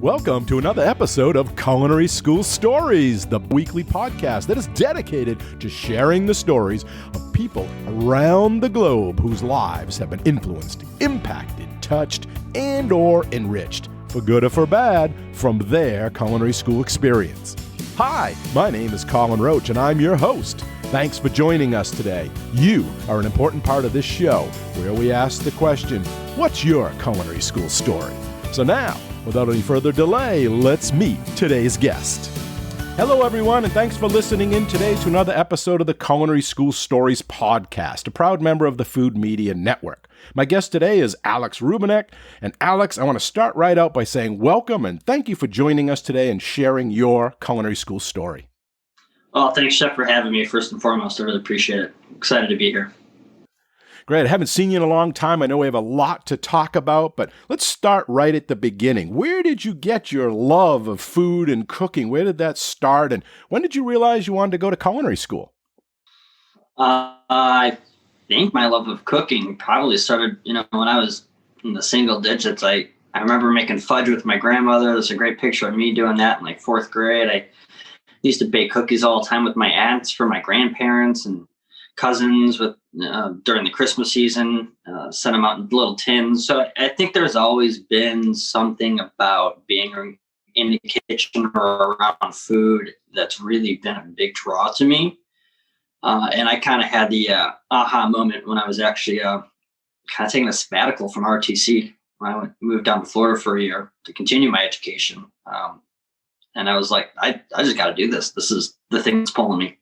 Welcome to another episode of Culinary School Stories, the weekly podcast that is dedicated to sharing the stories of people around the globe whose lives have been influenced, impacted, touched, and or enriched, for good or for bad, from their culinary school experience. Hi, my name is Colin Roach, and I'm your host. Thanks for joining us today. You are an important part of this show, where we ask the question, what's your culinary school story? So now, without any further delay, let's meet today's guest. Hello, everyone, and thanks for listening in today to another episode of the Culinary School Stories podcast, a proud member of the Food Media Network. My guest today is Alex Rubenic, and Alex, I want to start right out by saying welcome and thank you for joining us today and sharing your culinary school story. Well, thanks, Chef, for having me. First and foremost, I really appreciate it. Excited to be here. Great. I haven't seen you in a long time. I know we have a lot to talk about, but let's start right at the beginning. Where did you get your love of food and cooking? Where did that start? And when did you realize you wanted to go to culinary school? I think my love of cooking probably started, when I was in the single digits. I remember making fudge with my grandmother. There's a great picture of me doing that in like fourth grade. I used to bake cookies all the time with my aunts for my grandparents and cousins with during the Christmas season, sent them out in little tins. So I think there's always been something about being in the kitchen or around food that's really been a big draw to me. And I kind of had the aha moment when I was actually kind of taking a sabbatical from RTC when I moved down to Florida for a year to continue my education. And I was like, I just got to do this. This is the thing that's pulling me.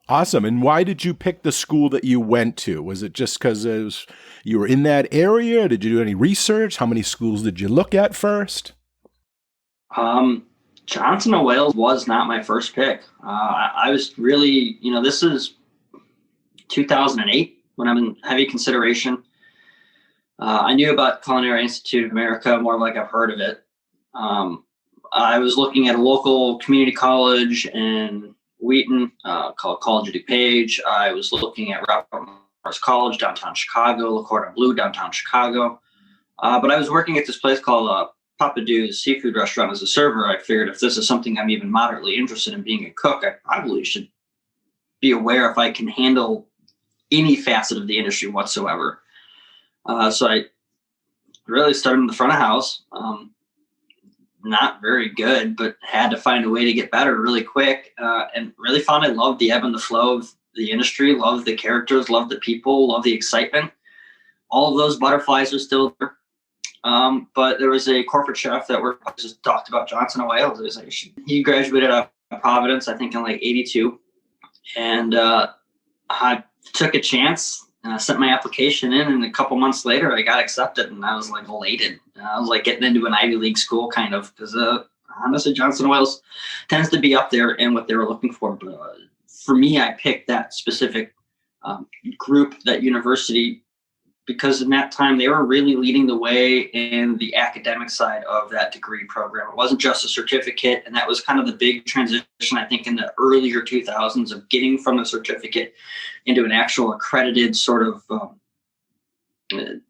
Awesome. And why did you pick the school that you went to? Was it just because you were in that area? Did you do any research? How many schools did you look at first? Johnson & Wales was not my first pick. I was really, this is 2008 when I'm in heavy consideration. I knew about Culinary Institute of America, more like I've heard of it. I was looking at a local community college in Wheaton, called College of DuPage. I was looking at Robert Morris College, downtown Chicago, Le Cordon Bleu, downtown Chicago. But I was working at this place called Papa Du's Seafood Restaurant as a server. I figured if this is something I'm even moderately interested in being a cook, I probably should be aware if I can handle any facet of the industry whatsoever. So I really started in the front of house. Not very good, but had to find a way to get better really quick, and really found I loved the ebb and the flow of the industry, loved the characters, loved the people, loved the excitement. All of those butterflies are still there. But there was a corporate chef that just talked about Johnson & Wales. He graduated out of Providence, I think in like 82. And I took a chance. I sent my application in, and a couple months later, I got accepted, and I was like elated. I was like getting into an Ivy League school, kind of, because honestly, Johnson & Wales tends to be up there in what they were looking for. But for me, I picked that specific group, that university, because in that time they were really leading the way in the academic side of that degree program. It wasn't just a certificate, and that was kind of the big transition, I think, in the earlier 2000s of getting from a certificate into an actual accredited sort of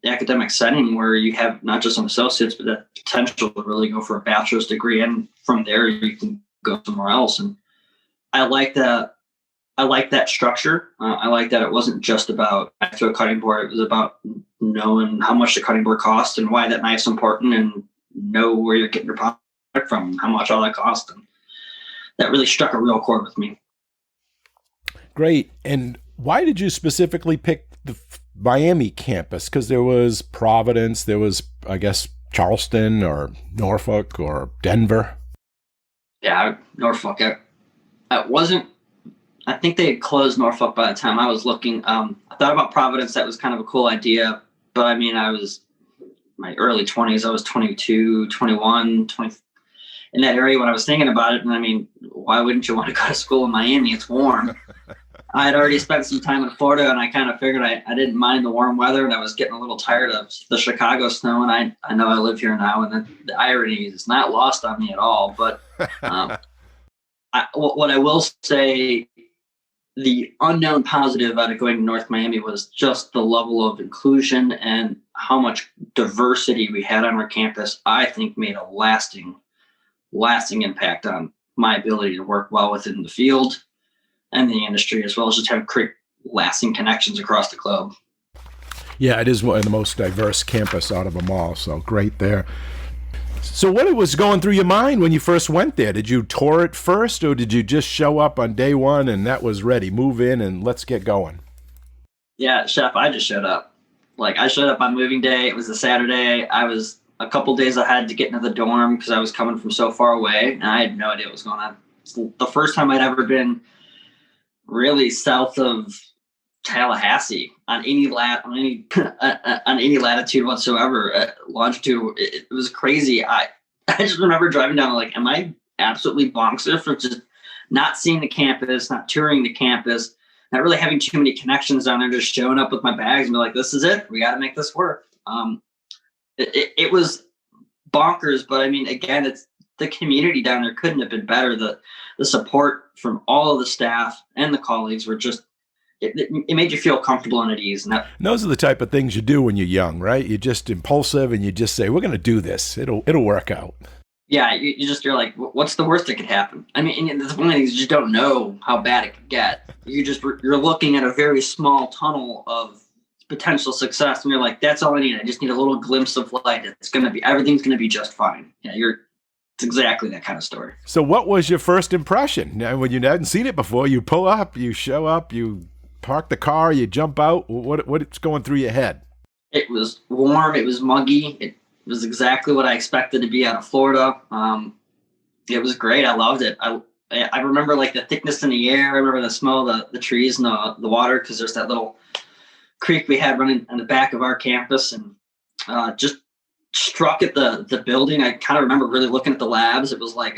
academic setting where you have not just some associates, but that potential to really go for a bachelor's degree, and from there you can go somewhere else. And I like that. I like that structure. I like that it wasn't just about knife to a cutting board. It was about knowing how much the cutting board cost and why that knife's important, and know where you're getting your product from and how much all that cost. And that really struck a real chord with me. Great. And why did you specifically pick the Miami campus? Because there was Providence, there was, I guess, Charleston or Norfolk or Denver. Yeah, Norfolk. I think they had closed Norfolk by the time I was looking. I thought about Providence. That was kind of a cool idea. But I mean, I was my early 20s. I was 22, 21, 20, in that area when I was thinking about it. And I mean, why wouldn't you want to go to school in Miami? It's warm. I had already spent some time in Florida, and I kind of figured I didn't mind the warm weather, and I was getting a little tired of the Chicago snow. And I know I live here now, and the irony is not lost on me at all. But what I will say the unknown positive out of going to North Miami was just the level of inclusion and how much diversity we had on our campus. I think made a lasting impact on my ability to work well within the field and the industry, as well as just have create lasting connections across the globe. Yeah, it is one of the most diverse campus out of them all. So great there. So what was going through your mind when you first went there? Did you tour it first, or did you just show up on day one and that was ready? Move in and let's get going. Yeah, Chef, I just showed up. Like, I showed up on moving day. It was a Saturday. I was a couple days ahead to get into the dorm because I was coming from so far away, and I had no idea what was going on. It's the first time I'd ever been really south of Tallahassee on any on any latitude whatsoever, longitude. It was crazy. I just remember driving down like, am I absolutely bonkers for just not seeing the campus, not touring the campus, not really having too many connections down there, just showing up with my bags and be like, this is it. We got to make this work. It was bonkers, but I mean, again, it's the community down there couldn't have been better. The support from all of the staff and the colleagues were just, it made you feel comfortable and at ease. And those are the type of things you do when you're young, right? You're just impulsive and you just say, we're going to do this. It'll work out. Yeah. You're like, what's the worst that could happen? I mean, and the one thing is you just don't know how bad it could get. You're looking at a very small tunnel of potential success. And you're like, that's all I need. I just need a little glimpse of light. Everything's going to be just fine. Yeah. It's exactly that kind of story. So what was your first impression? Now, when you hadn't seen it before, you pull up, you show up, you park the car, you jump out. What's going through your head? It was warm. It was muggy. It was exactly what I expected to be out of Florida. It was great. I loved it. I remember like the thickness in the air. I remember the smell of the trees and the water, because there's that little creek we had running in the back of our campus, and just struck at the building. I kind of remember really looking at the labs. It was like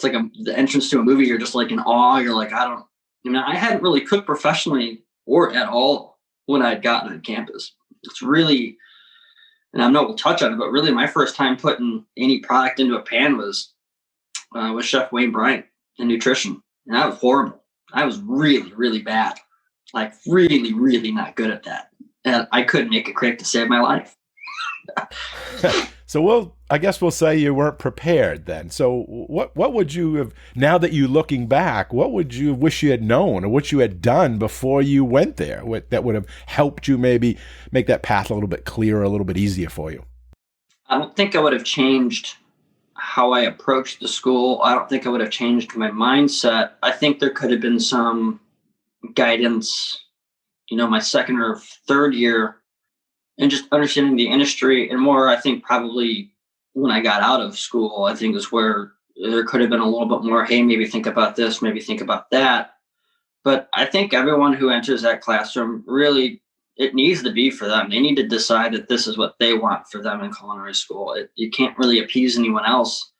the entrance to a movie. You're just like in awe. You're like, I hadn't really cooked professionally or at all when I'd gotten on campus. It's really, and I know we'll touch on it, but really my first time putting any product into a pan was with Chef Wayne Bryant in nutrition. And that was horrible. I was really, really bad. Like really, really not good at that. And I couldn't make a crepe to save my life. So I guess we'll say you weren't prepared then. So what would you have, now that you're looking back, what would you wish you had known or what you had done before you went there that would have helped you maybe make that path a little bit clearer, a little bit easier for you? I don't think I would have changed how I approached the school. I don't think I would have changed my mindset. I think there could have been some guidance, my second or third year, and just understanding the industry, and more, I think probably when I got out of school, I think is where there could have been a little bit more, hey, maybe think about this, maybe think about that. But I think everyone who enters that classroom, really, it needs to be for them. They need to decide that this is what they want for them in culinary school. You can't really appease anyone else,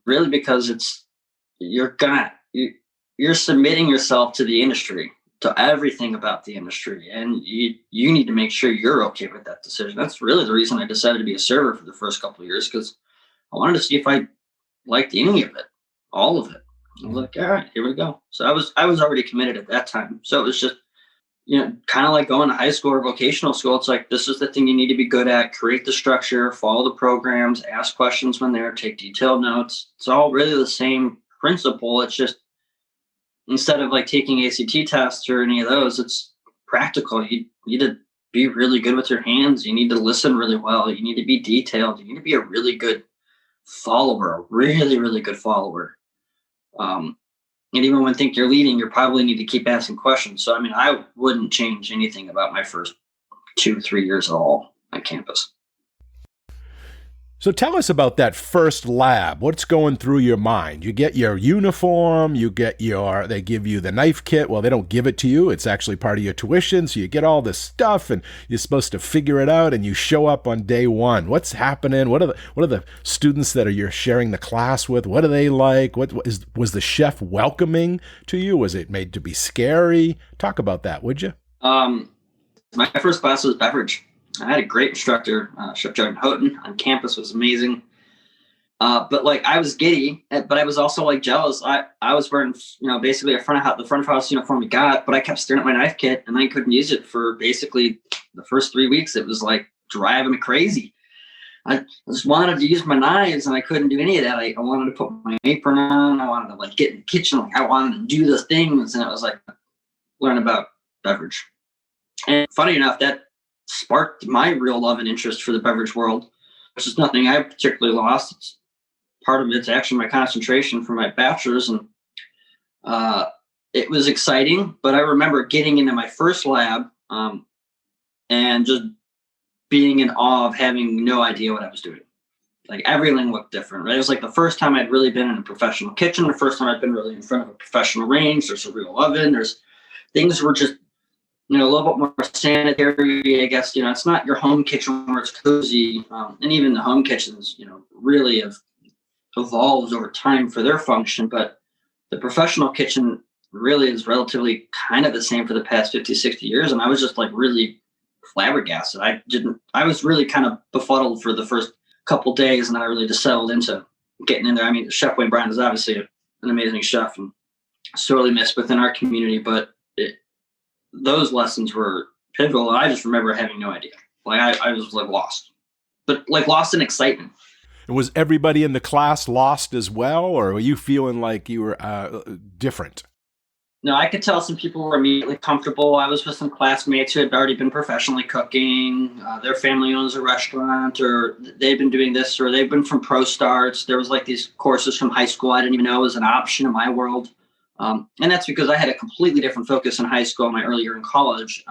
really, because you're submitting yourself to the industry, to everything about the industry, and you need to make sure you're okay with that decision. That's really the reason I decided to be a server for the first couple of years, because I wanted to see if I liked any of it, all of it. I was like, all right, here we go. So I was already committed at that time. So it was just, kind of like going to high school or vocational school. It's like, this is the thing you need to be good at. Create the structure, follow the programs, ask questions when there, take detailed notes. It's all really the same principle. It's just, instead of like taking ACT tests or any of those, it's practical. You need to be really good with your hands. You need to listen really well. You need to be detailed. You need to be a really good follower, a really, really good follower. And even when think you're leading, you probably need to keep asking questions. So, I wouldn't change anything about my first 2-3 years at all on campus. So tell us about that first lab. What's going through your mind? You get your uniform, they give you the knife kit. Well, they don't give it to you. It's actually part of your tuition. So you get all this stuff and you're supposed to figure it out, and you show up on day one. What's happening? What are the students that you're sharing the class with? What are they like? Was the chef welcoming to you? Was it made to be scary? Talk about that, would you? My first class was beverage. I had a great instructor, Chef Jordan Houghton on campus, was amazing. But like I was giddy, but I was also like jealous. I was wearing, basically the front of house uniform we got, but I kept staring at my knife kit and I couldn't use it for basically the first 3 weeks. It was like driving me crazy. I just wanted to use my knives and I couldn't do any of that. I wanted to put my apron on. I wanted to like get in the kitchen. Like I wanted to do the things. And it was like learn about beverage. And funny enough, that sparked my real love and interest for the beverage world, which is nothing I particularly lost. It's part of it's actually my concentration for my bachelor's. And it was exciting, but I remember getting into my first lab and just being in awe of having no idea what I was doing. Like everything looked different, right? It was like the first time I'd really been in a professional kitchen, the first time I'd been really in front of a professional range. There's a real oven. There's things were just, a little bit more sanitary, I guess. It's not your home kitchen where it's cozy. And even the home kitchens, really have evolved over time for their function. But the professional kitchen really is relatively kind of the same for the past 50, 60 years. And I was just like really flabbergasted. I was really kind of befuddled for the first couple of days, and I really just settled into getting in there. I mean, Chef Wayne Bryan is obviously an amazing chef and sorely missed within our community, but those lessons were pivotal. And I just remember having no idea. Like I was like lost, but like lost in excitement. And was everybody in the class lost as well, or were you feeling like you were different? No, I could tell some people were immediately comfortable. I was with some classmates who had already been professionally cooking. Their family owns a restaurant, or they've been doing this, or they've been from Pro Starts. There was like these courses from high school I didn't even know was an option in my world. And that's because I had a completely different focus in high school and my early year in college.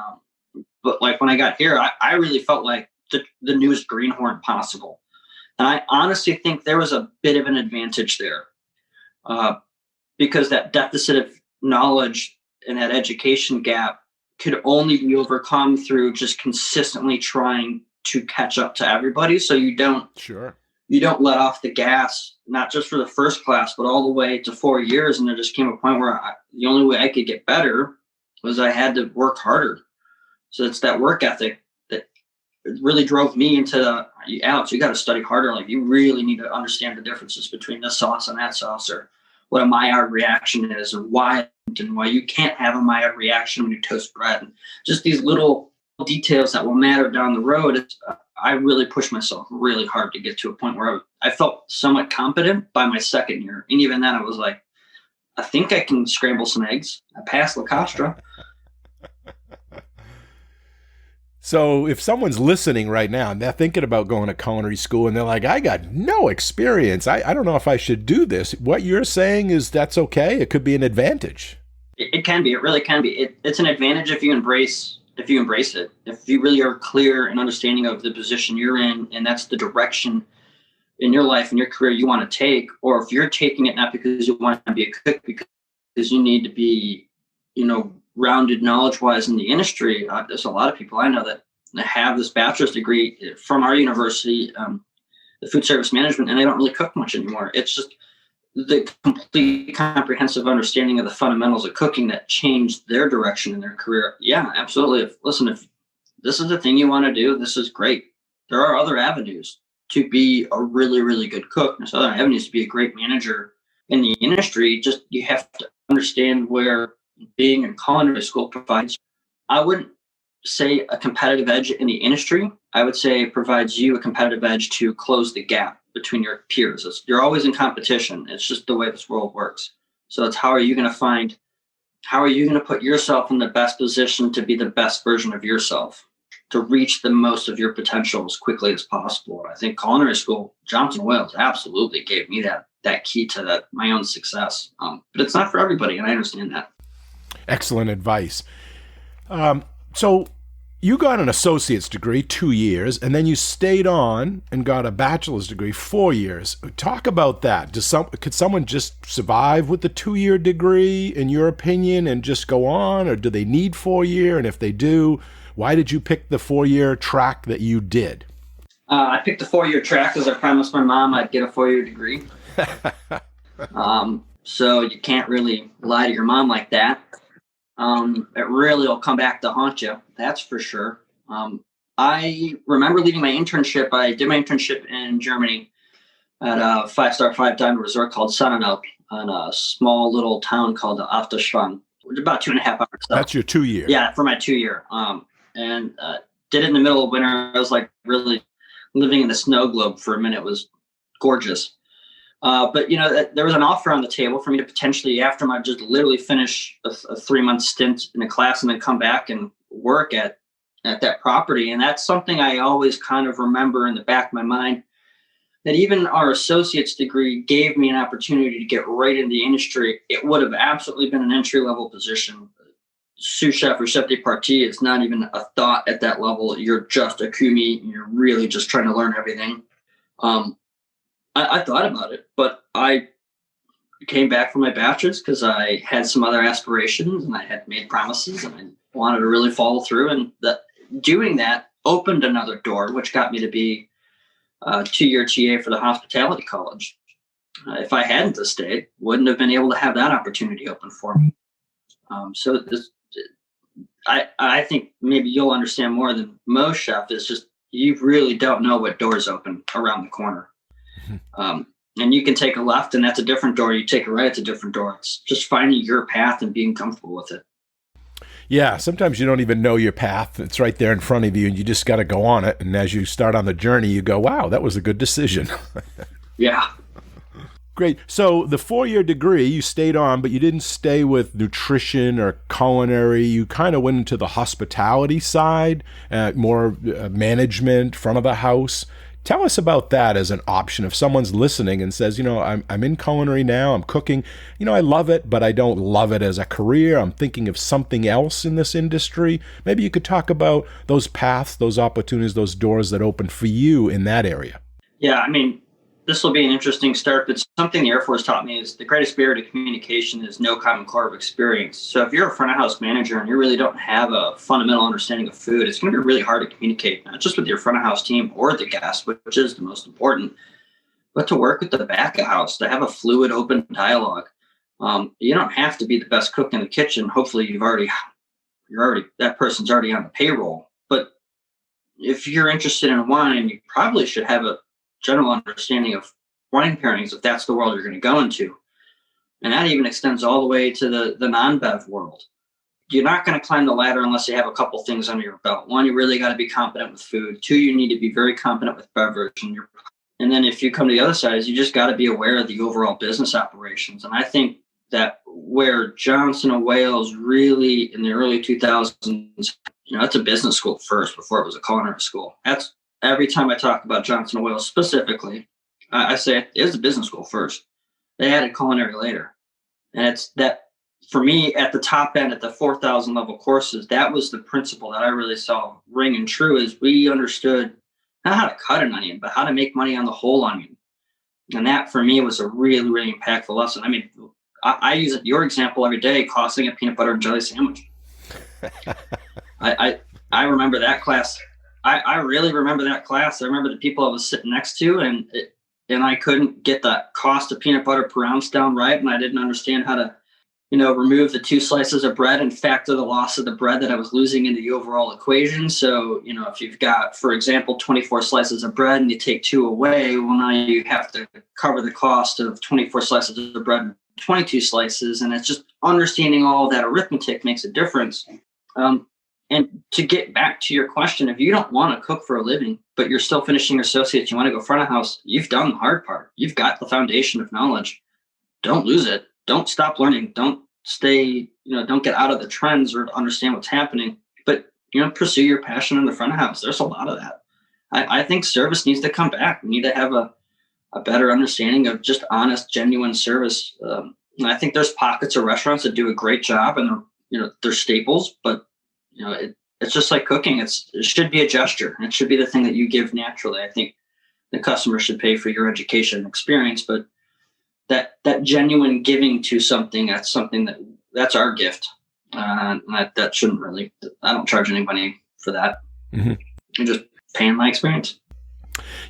But like when I got here, I really felt like the newest greenhorn possible. And I honestly think there was a bit of an advantage there because that deficit of knowledge and that education gap could only be overcome through just consistently trying to catch up to everybody. So you don't let off the gas, not just for the first class, but all the way to 4 years. And there just came a point where the only way I could get better was I had to work harder. So it's that work ethic that really drove me into Alex, you got to study harder. Like you really need to understand the differences between this sauce and that sauce, or what a Maillard reaction is, or why you can't have a Maillard reaction when you toast bread. And just these little details that will matter down the road. I really pushed myself really hard to get to a point where I felt somewhat competent by my second year. And even then I was like, I think I can scramble some eggs. I passed La Costra. So if someone's listening right now and they're thinking about going to culinary school and they're like, I got no experience, I don't know if I should do this. What you're saying is that's okay. It could be an advantage. It can be. It really can be. It's an advantage if you embrace it. If you really are clear and understanding of the position you're in, and that's the direction in your life and your career you want to take, or if you're taking it not because you want to be a cook, because you need to be, rounded knowledge-wise in the industry. There's a lot of people I know that have this bachelor's degree from our university, the food service management, and they don't really cook much anymore. It's just the complete comprehensive understanding of the fundamentals of cooking that changed their direction in their career. Yeah, absolutely. If this is the thing you want to do, this is great. There are other avenues to be a really, really good cook. There's other avenues to be a great manager in the industry. Just you have to understand where being in culinary school provides. I wouldn't say a competitive edge in the industry. I would say it provides you a competitive edge to close the gap between your peers. You're always in competition. It's just the way this world works. So it's how are you going to put yourself in the best position to be the best version of yourself, to reach the most of your potential as quickly as possible. I think culinary school, Johnson Wales, absolutely gave me that key to my own success. But it's not for everybody, and I understand that. Excellent advice. So you got an associate's degree, 2 years, and then you stayed on and got a bachelor's degree, 4 years. Talk about that. Could someone just survive with the 2-year degree, in your opinion, and just go on, or do they need 4 years? And if they do, why did you pick the 4-year track that you did? I picked the 4-year track because I promised my mom I'd get a 4-year degree. So you can't really lie to your mom like that. It really will come back to haunt you. That's for sure. I remember leaving my internship. I did my internship in Germany. at a 5-star 5-diamond resort called Sonnenalp in a small little town called Afterschwang, which is about 2.5 hours south. That's your 2-year. Yeah, for my 2-year. And did it in the middle of winter. I was like really living in the snow globe for a minute. It was gorgeous. But there was an offer on the table for me to potentially, after my just literally finish a 3-month stint in a class and then come back and work at that property. And that's something I always kind of remember in the back of my mind, that even our associate's degree gave me an opportunity to get right into the industry. It would have absolutely been an entry-level position. Sous chef or chef de partie is not even a thought at that level. You're just a commis, and you're really just trying to learn everything. I thought about it, but I came back from my bachelor's because I had some other aspirations and I had made promises and I wanted to really follow through. And doing that opened another door, which got me to be a 2-year TA for the hospitality college. If I hadn't stayed, wouldn't have been able to have that opportunity open for me. I think maybe you'll understand more than most chefs. It's just you really don't know what doors open around the corner. And you can take a left and that's a different door. You take a right, it's a different door. It's just finding your path and being comfortable with it. Yeah, sometimes you don't even know your path. It's right there in front of you and you just got to go on it. And as you start on the journey, you go, wow, that was a good decision. Yeah. Great. So the 4-year degree, you stayed on, but you didn't stay with nutrition or culinary. You kind of went into the hospitality side, more management, front of the house. Tell us about that as an option. If someone's listening and says, I'm in culinary now, I'm cooking, I love it, but I don't love it as a career. I'm thinking of something else in this industry. Maybe you could talk about those paths, those opportunities, those doors that open for you in that area. Yeah, this will be an interesting start, but something the Air Force taught me is the greatest barrier to communication is no common core of experience. So if you're a front of house manager and you really don't have a fundamental understanding of food, it's going to be really hard to communicate, not just with your front of house team or the guests, which is the most important, but to work with the back of house, to have a fluid, open dialogue. You don't have to be the best cook in the kitchen. Hopefully that person's already on the payroll. But if you're interested in wine, you probably should have a general understanding of wine pairings if that's the world you're going to go into. And that even extends all the way to the non-bev world. You're not going to climb the ladder unless you have a couple things under your belt. One, you really got to be competent with food. 2, you need to be very competent with beverage. And then if you come to the other side, you just got to be aware of the overall business operations. And I think that where Johnson & Wales really in the early 2000s, it's a business school first before it was a culinary school. That's every time I talk about Johnson & Wales specifically, I say it was a business school first. They added culinary later. And it's that, for me, at the top end, at the 4,000 level courses, that was the principle that I really saw ring true, is we understood not how to cut an onion, but how to make money on the whole onion. And that, for me, was a really, really impactful lesson. I use your example every day, costing a peanut butter and jelly sandwich. I remember that class. I really remember that class. I remember the people I was sitting next to, and I couldn't get the cost of peanut butter per ounce down right, and I didn't understand how to, remove the 2 slices of bread and factor the loss of the bread that I was losing in the overall equation. So, if you've got, for example, 24 slices of bread and you take 2 away, well, now you have to cover the cost of 24 slices of bread and 22 slices, and it's just understanding all of that arithmetic makes a difference. And to get back to your question, if you don't want to cook for a living, but you're still finishing your associates, you want to go front of house, you've done the hard part. You've got the foundation of knowledge. Don't lose it. Don't stop learning. Don't stay, don't get out of the trends or understand what's happening. But, pursue your passion in the front of house. There's a lot of that. I think service needs to come back. We need to have a better understanding of just honest, genuine service. And I think there's pockets of restaurants that do a great job and they're staples, but it's just like cooking. It should be a gesture. It should be the thing that you give naturally. I think the customer should pay for your education and experience, but that genuine giving to something, that's our gift. That shouldn't really, I don't charge anybody for that. Mm-hmm. I'm just paying my experience.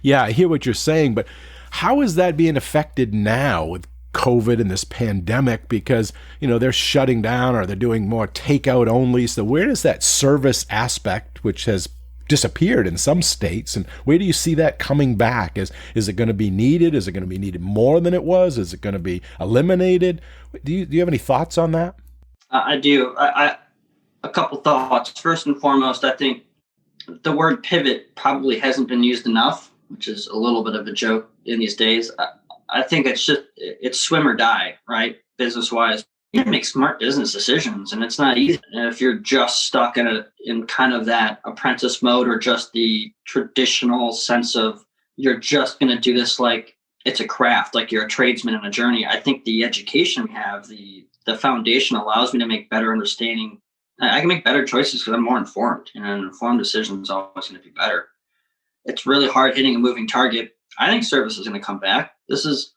Yeah, I hear what you're saying, but how is that being affected now with COVID and this pandemic? Because, they're shutting down or they're doing more takeout only. So where does that service aspect, which has disappeared in some states. And where do you see that coming back? Is it going to be needed? Is it going to be needed more than it was? Is it going to be eliminated? Do you have any thoughts on that? I do. A couple thoughts. First and foremost, I think the word pivot probably hasn't been used enough, which is a little bit of a joke in these days. I think it's swim or die, right? Business wise, you can make smart business decisions, and it's not easy. And if you're just stuck in kind of that apprentice mode, or just the traditional sense of you're just going to do this like it's a craft, like you're a tradesman in a journey. I think the education we have, the foundation allows me to make better understanding. I can make better choices because I'm more informed, and an informed decision is always going to be better. It's really hard hitting a moving target. I think service is going to come back. This is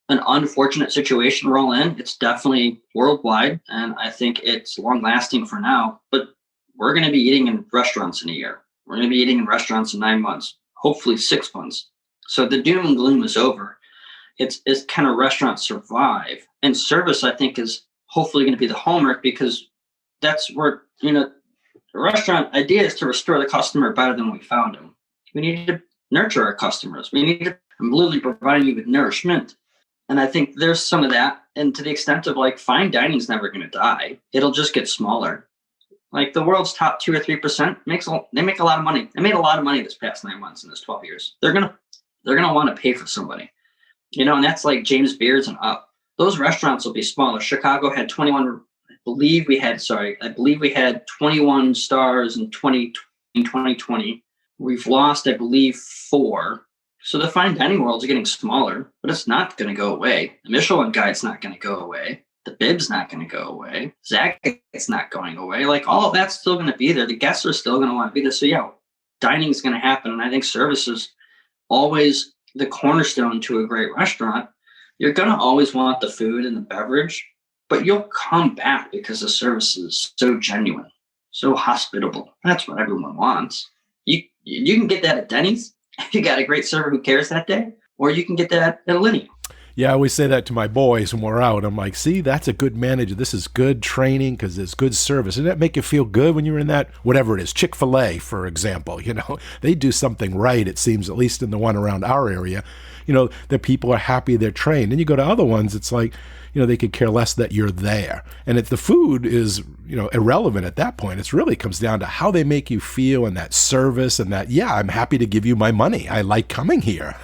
an unfortunate situation we're all in. It's definitely worldwide, and I think it's long lasting for now, but we're going to be eating in restaurants in a year. We're going to be eating in restaurants in 9 months, hopefully 6 months. So the doom and gloom is over. It's kind of restaurants survive, and service, I think, is hopefully going to be the hallmark, because that's where, the restaurant idea is to restore the customer better than we found them. We need to nurture our customers. I'm literally providing you with nourishment. And I think there's some of that. And to the extent of like fine dining is never going to die. It'll just get smaller. Like the world's top 2 or 3% they make a lot of money. They made a lot of money this past 9 months in this 12 years. They're going to want to pay for somebody, and that's like James Beard's and up. Those restaurants will be smaller. Chicago had 21, I believe we had 21 stars in 2020. We've lost, I believe, 4. So the fine dining world's getting smaller, but it's not going to go away. The Michelin Guide's not going to go away. The Bib's not going to go away. Zagat's not going away. Like all of that's still going to be there. The guests are still going to want to be there. So yeah, dining is going to happen. And I think service is always the cornerstone to a great restaurant. You're going to always want the food and the beverage, but you'll come back because the service is so genuine, so hospitable. That's what everyone wants. You can get that at Denny's if you got a great server who cares that day, or you can get that at a Linny. Yeah, I always say that to my boys when we're out. I'm like, see, that's a good manager. This is good training because there's good service. Doesn't that make you feel good when you're in that, whatever it is, Chick-fil-A, for example? They do something right, it seems, at least in the one around our area. The people are happy they're trained. And you go to other ones, it's like, they could care less that you're there. And if the food is, irrelevant at that point, it really comes down to how they make you feel and that service and that, yeah, I'm happy to give you my money. I like coming here.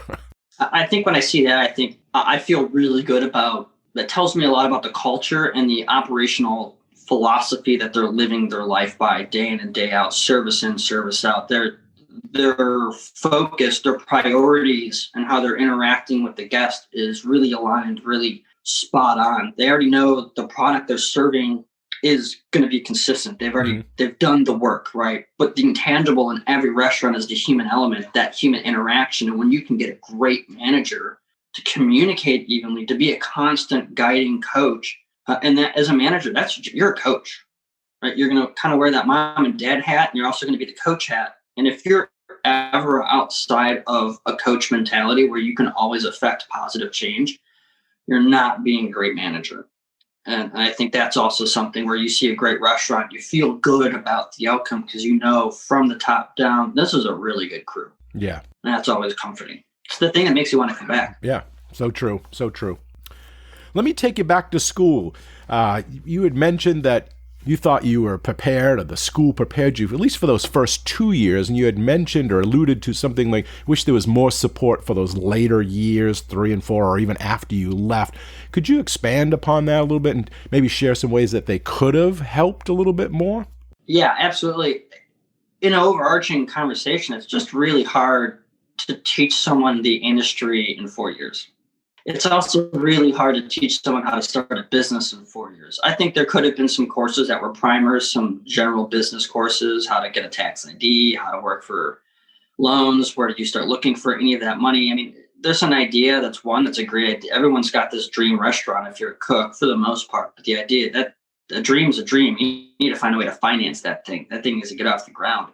I think when I see that, I feel really good about, that tells me a lot about the culture and the operational philosophy that they're living their life by day in and day out, service in, service out. Their focus, their priorities, and how they're interacting with the guest is really aligned, really spot on. They already know the product they're serving is going to be consistent. They've done the work, right? But the intangible in every restaurant is the human element, that human interaction. And when you can get a great manager to communicate evenly, to be a constant guiding coach, and that as a manager, you're a coach, right? You're going to kind of wear that mom and dad hat, and you're also going to be the coach hat. And if you're ever outside of a coach mentality where you can always affect positive change, you're not being a great manager. And I think that's also something where you see a great restaurant, you feel good about the outcome because from the top down, this is a really good crew. Yeah. And that's always comforting. It's the thing that makes you want to come back. Yeah. So true. So true. Let me take you back to school. You had mentioned that you thought you were prepared, or the school prepared you, at least for those first 2 years, and you had mentioned or alluded to something like, wish there was more support for those later years, 3 and 4, or even after you left. Could you expand upon that a little bit and maybe share some ways that they could have helped a little bit more? Yeah, absolutely. In an overarching conversation, it's just really hard to teach someone the industry in 4 years. It's also really hard to teach someone how to start a business in 4 years. I think there could have been some courses that were primers, some general business courses, how to get a tax ID, how to work for loans, where do you start looking for any of that money. I mean, there's an idea that's a great idea. Everyone's got this dream restaurant if you're a cook for the most part. But the idea that a dream's a dream, you need to find a way to finance that thing. That thing needs to get off the ground.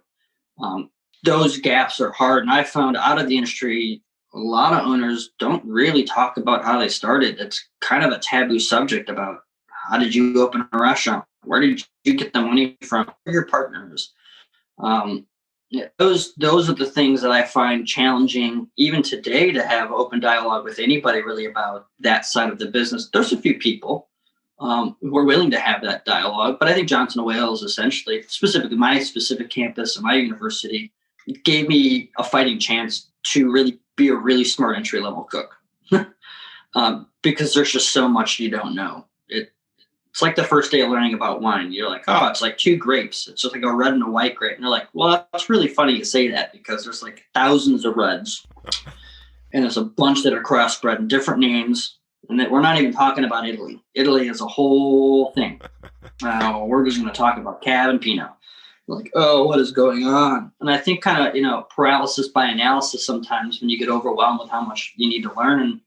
Those gaps are hard. And I found out of the industry, a lot of owners don't really talk about how they started. It's kind of a taboo subject about how did you open a restaurant? Where did you get the money from? Who are your partners? Yeah, those are the things that I find challenging even today, to have open dialogue with anybody really about that side of the business. There's a few people who are willing to have that dialogue, but I think Johnson & Wales, essentially, specifically my specific campus and my university, gave me a fighting chance to really be a really smart entry level cook, because there's just so much you don't know. It's like the first day of learning about wine. You're like, oh, it's like two grapes. It's just like a red and a white grape. And they're like, well, that's really funny you say that, because there's like thousands of reds. And there's a bunch that are crossbred and different names. And that we're not even talking about Italy. Italy is a whole thing. We're just going to talk about Cab and Pinot. Like, oh, what is going on? And I think kind of, paralysis by analysis sometimes when you get overwhelmed with how much you need to learn. And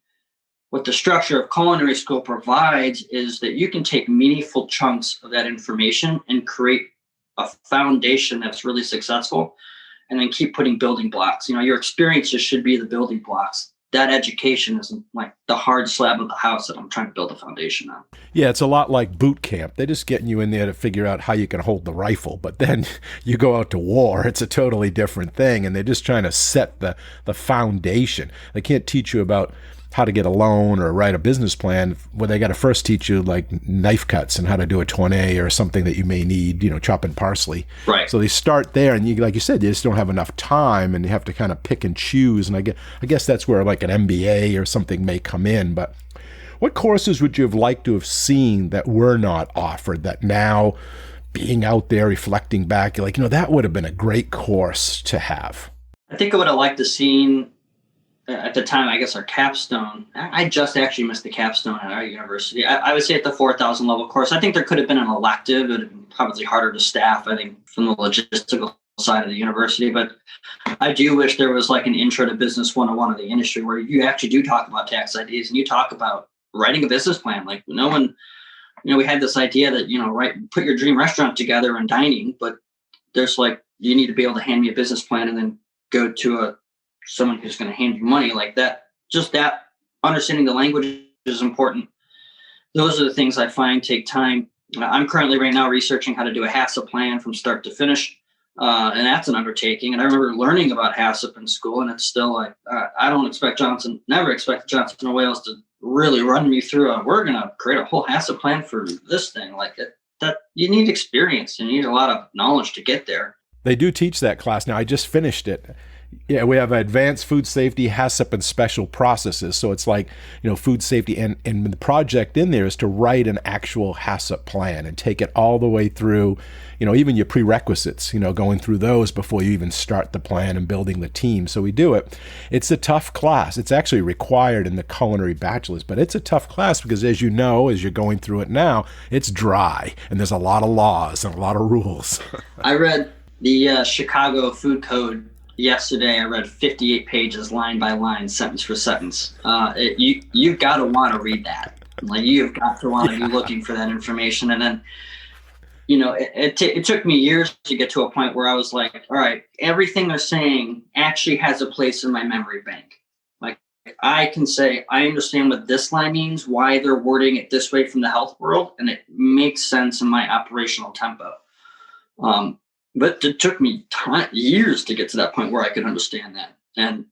what the structure of culinary school provides is that you can take meaningful chunks of that information and create a foundation that's really successful, and then keep putting building blocks. Your experiences should be the building blocks. That education is like the hard slab of the house that I'm trying to build a foundation on. Yeah, it's a lot like boot camp. They're just getting you in there to figure out how you can hold the rifle. But then you go out to war, it's a totally different thing. And they're just trying to set the foundation. They can't teach you about how to get a loan or write a business plan, where they got to first teach you like knife cuts and how to do a tournée or something that you may need, chopping parsley. Right. So they start there, and you, like you said, you just don't have enough time, and you have to kind of pick and choose. And I guess that's where like an MBA or something may come in. But what courses would you have liked to have seen that were not offered, that now, being out there reflecting back, you're like, that would have been a great course to have? I think I would have liked to seen, at the time, I guess, our capstone. I just actually missed the capstone at our university. I would say at the 4,000 level course, I think there could have been an elective. It would have been probably harder to staff, I think, from the logistical side of the university. But I do wish there was like an intro to business 101 of the industry, where you actually do talk about tax ideas and you talk about writing a business plan. Like, no one, we had this idea that, put your dream restaurant together and dining, but there's like, you need to be able to hand me a business plan and then go to someone who's going to hand you money like that. Just that understanding the language is important. Those are the things I find take time. I'm currently right now researching how to do a HACCP plan from start to finish. And that's an undertaking. And I remember learning about HACCP in school, and it's still like, I don't expect never expect Johnson & Wales to really run me through we're going to create a whole HACCP plan for this thing. Like that you need experience, and you need a lot of knowledge to get there. They do teach that class now. I just finished it. Yeah, we have advanced food safety, HACCP, and special processes. So it's like, food safety. And the project in there is to write an actual HACCP plan and take it all the way through, even your prerequisites, going through those before you even start the plan and building the team. So we do it. It's a tough class. It's actually required in the culinary bachelor's, but it's a tough class because, as you know, as you're going through it now, it's dry and there's a lot of laws and a lot of rules. I read the Chicago Food Code yesterday. I read 58 pages, line by line, sentence for sentence. You've got to want to read that. Like, you've got to want to be looking for that information. And then, it took me years to get to a point where I was like, all right, everything they're saying actually has a place in my memory bank. Like, I can say, I understand what this line means, why they're wording it this way from the health world, and it makes sense in my operational tempo. But it took me years to get to that point where I could understand that. And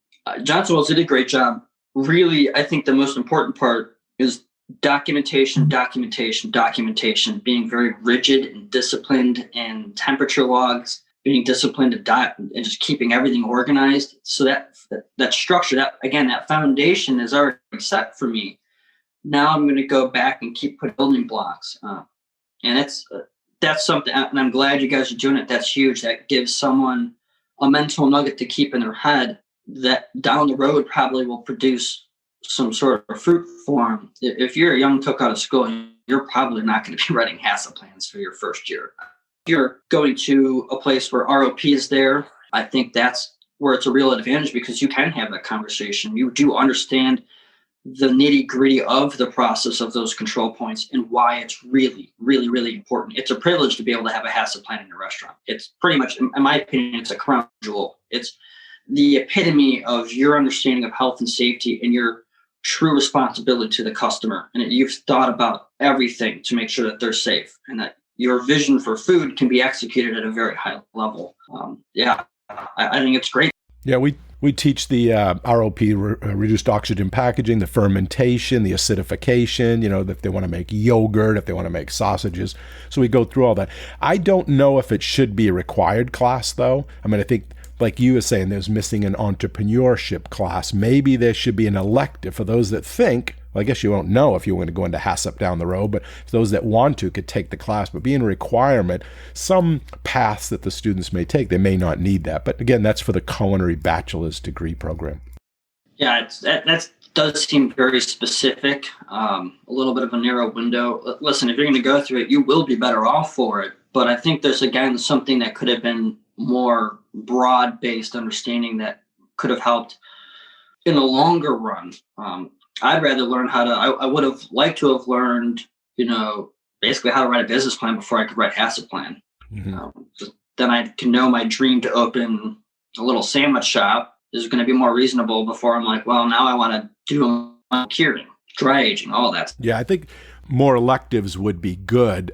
Johnson & Wales did a great job. Really, I think the most important part is documentation, being very rigid and disciplined, and temperature logs, being disciplined and just keeping everything organized. So that structure, that foundation is already set for me. Now I'm going to go back and keep putting building blocks. And that's something, and I'm glad you guys are doing it. That's huge. That gives someone a mental nugget to keep in their head that down the road probably will produce some sort of fruit form. If you're a young cook out of school, you're probably not going to be writing HACCP plans for your first year. If you're going to a place where ROP is there, I think that's where it's a real advantage, because you can have that conversation. You do understand the nitty-gritty of the process of those control points and why it's really, really, really important. It's a privilege to be able to have a HACCP plan in your restaurant. It's pretty much, in my opinion, it's a crown jewel. It's the epitome of your understanding of health and safety and your true responsibility to the customer. And you've thought about everything to make sure that they're safe, and that your vision for food can be executed at a very high level. I think it's great. Yeah, we teach the ROP, reduced oxygen packaging, the fermentation, the acidification, if they want to make yogurt, if they want to make sausages. So we go through all that. I don't know if it should be a required class, though. I mean, I think, like you were saying, there's missing an entrepreneurship class. Maybe there should be an elective for those that think, well, I guess you won't know if you want to go into HACCP down the road, but those that want to could take the class. But being a requirement, some paths that the students may take, they may not need that. But again, that's for the culinary bachelor's degree program. Yeah, that does seem very specific, a little bit of a narrow window. Listen, if you're going to go through it, you will be better off for it. But I think there's, again, something that could have been more broad-based understanding that could have helped in the longer run. I'd rather learn I would have liked to have learned, basically how to write a business plan before I could write HACCP plan. Then I can know my dream to open a little sandwich shop is going to be more reasonable before I'm like, well, now I want to do curing, dry aging, all that. Yeah, I think more electives would be good.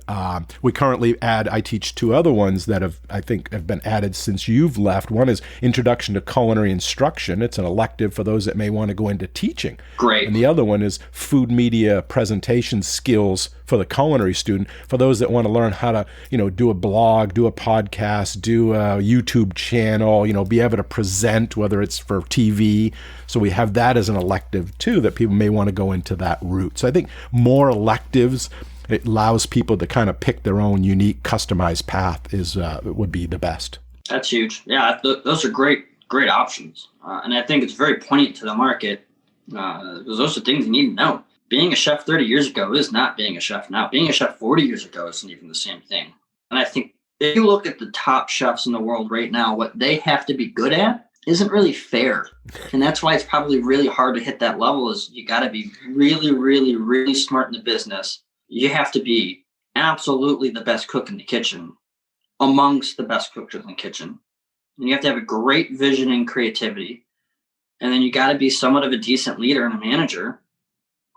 We currently I teach two other ones that I think have been added since you've left. One is Introduction to Culinary Instruction. It's an elective for those that may want to go into teaching. Great. And the other one is Food Media Presentation Skills for the culinary student, for those that want to learn how to, do a blog, do a podcast, do a YouTube channel, be able to present, whether it's for TV. So we have that as an elective too, that people may want to go into that route. So I think more electives, it allows people to kind of pick their own unique customized path would be the best. That's huge. Yeah, those are great options. And I think it's very poignant to the market because those are things you need to know. Being a chef 30 years ago is not being a chef now. Being a chef 40 years ago isn't even the same thing. And I think if you look at the top chefs in the world right now, what they have to be good at isn't really fair. And that's why it's probably really hard to hit that level is you got to be really, really, really smart in the business. You have to be absolutely the best cook in the kitchen, amongst the best cooks in the kitchen. And you have to have a great vision and creativity. And then you got to be somewhat of a decent leader and a manager.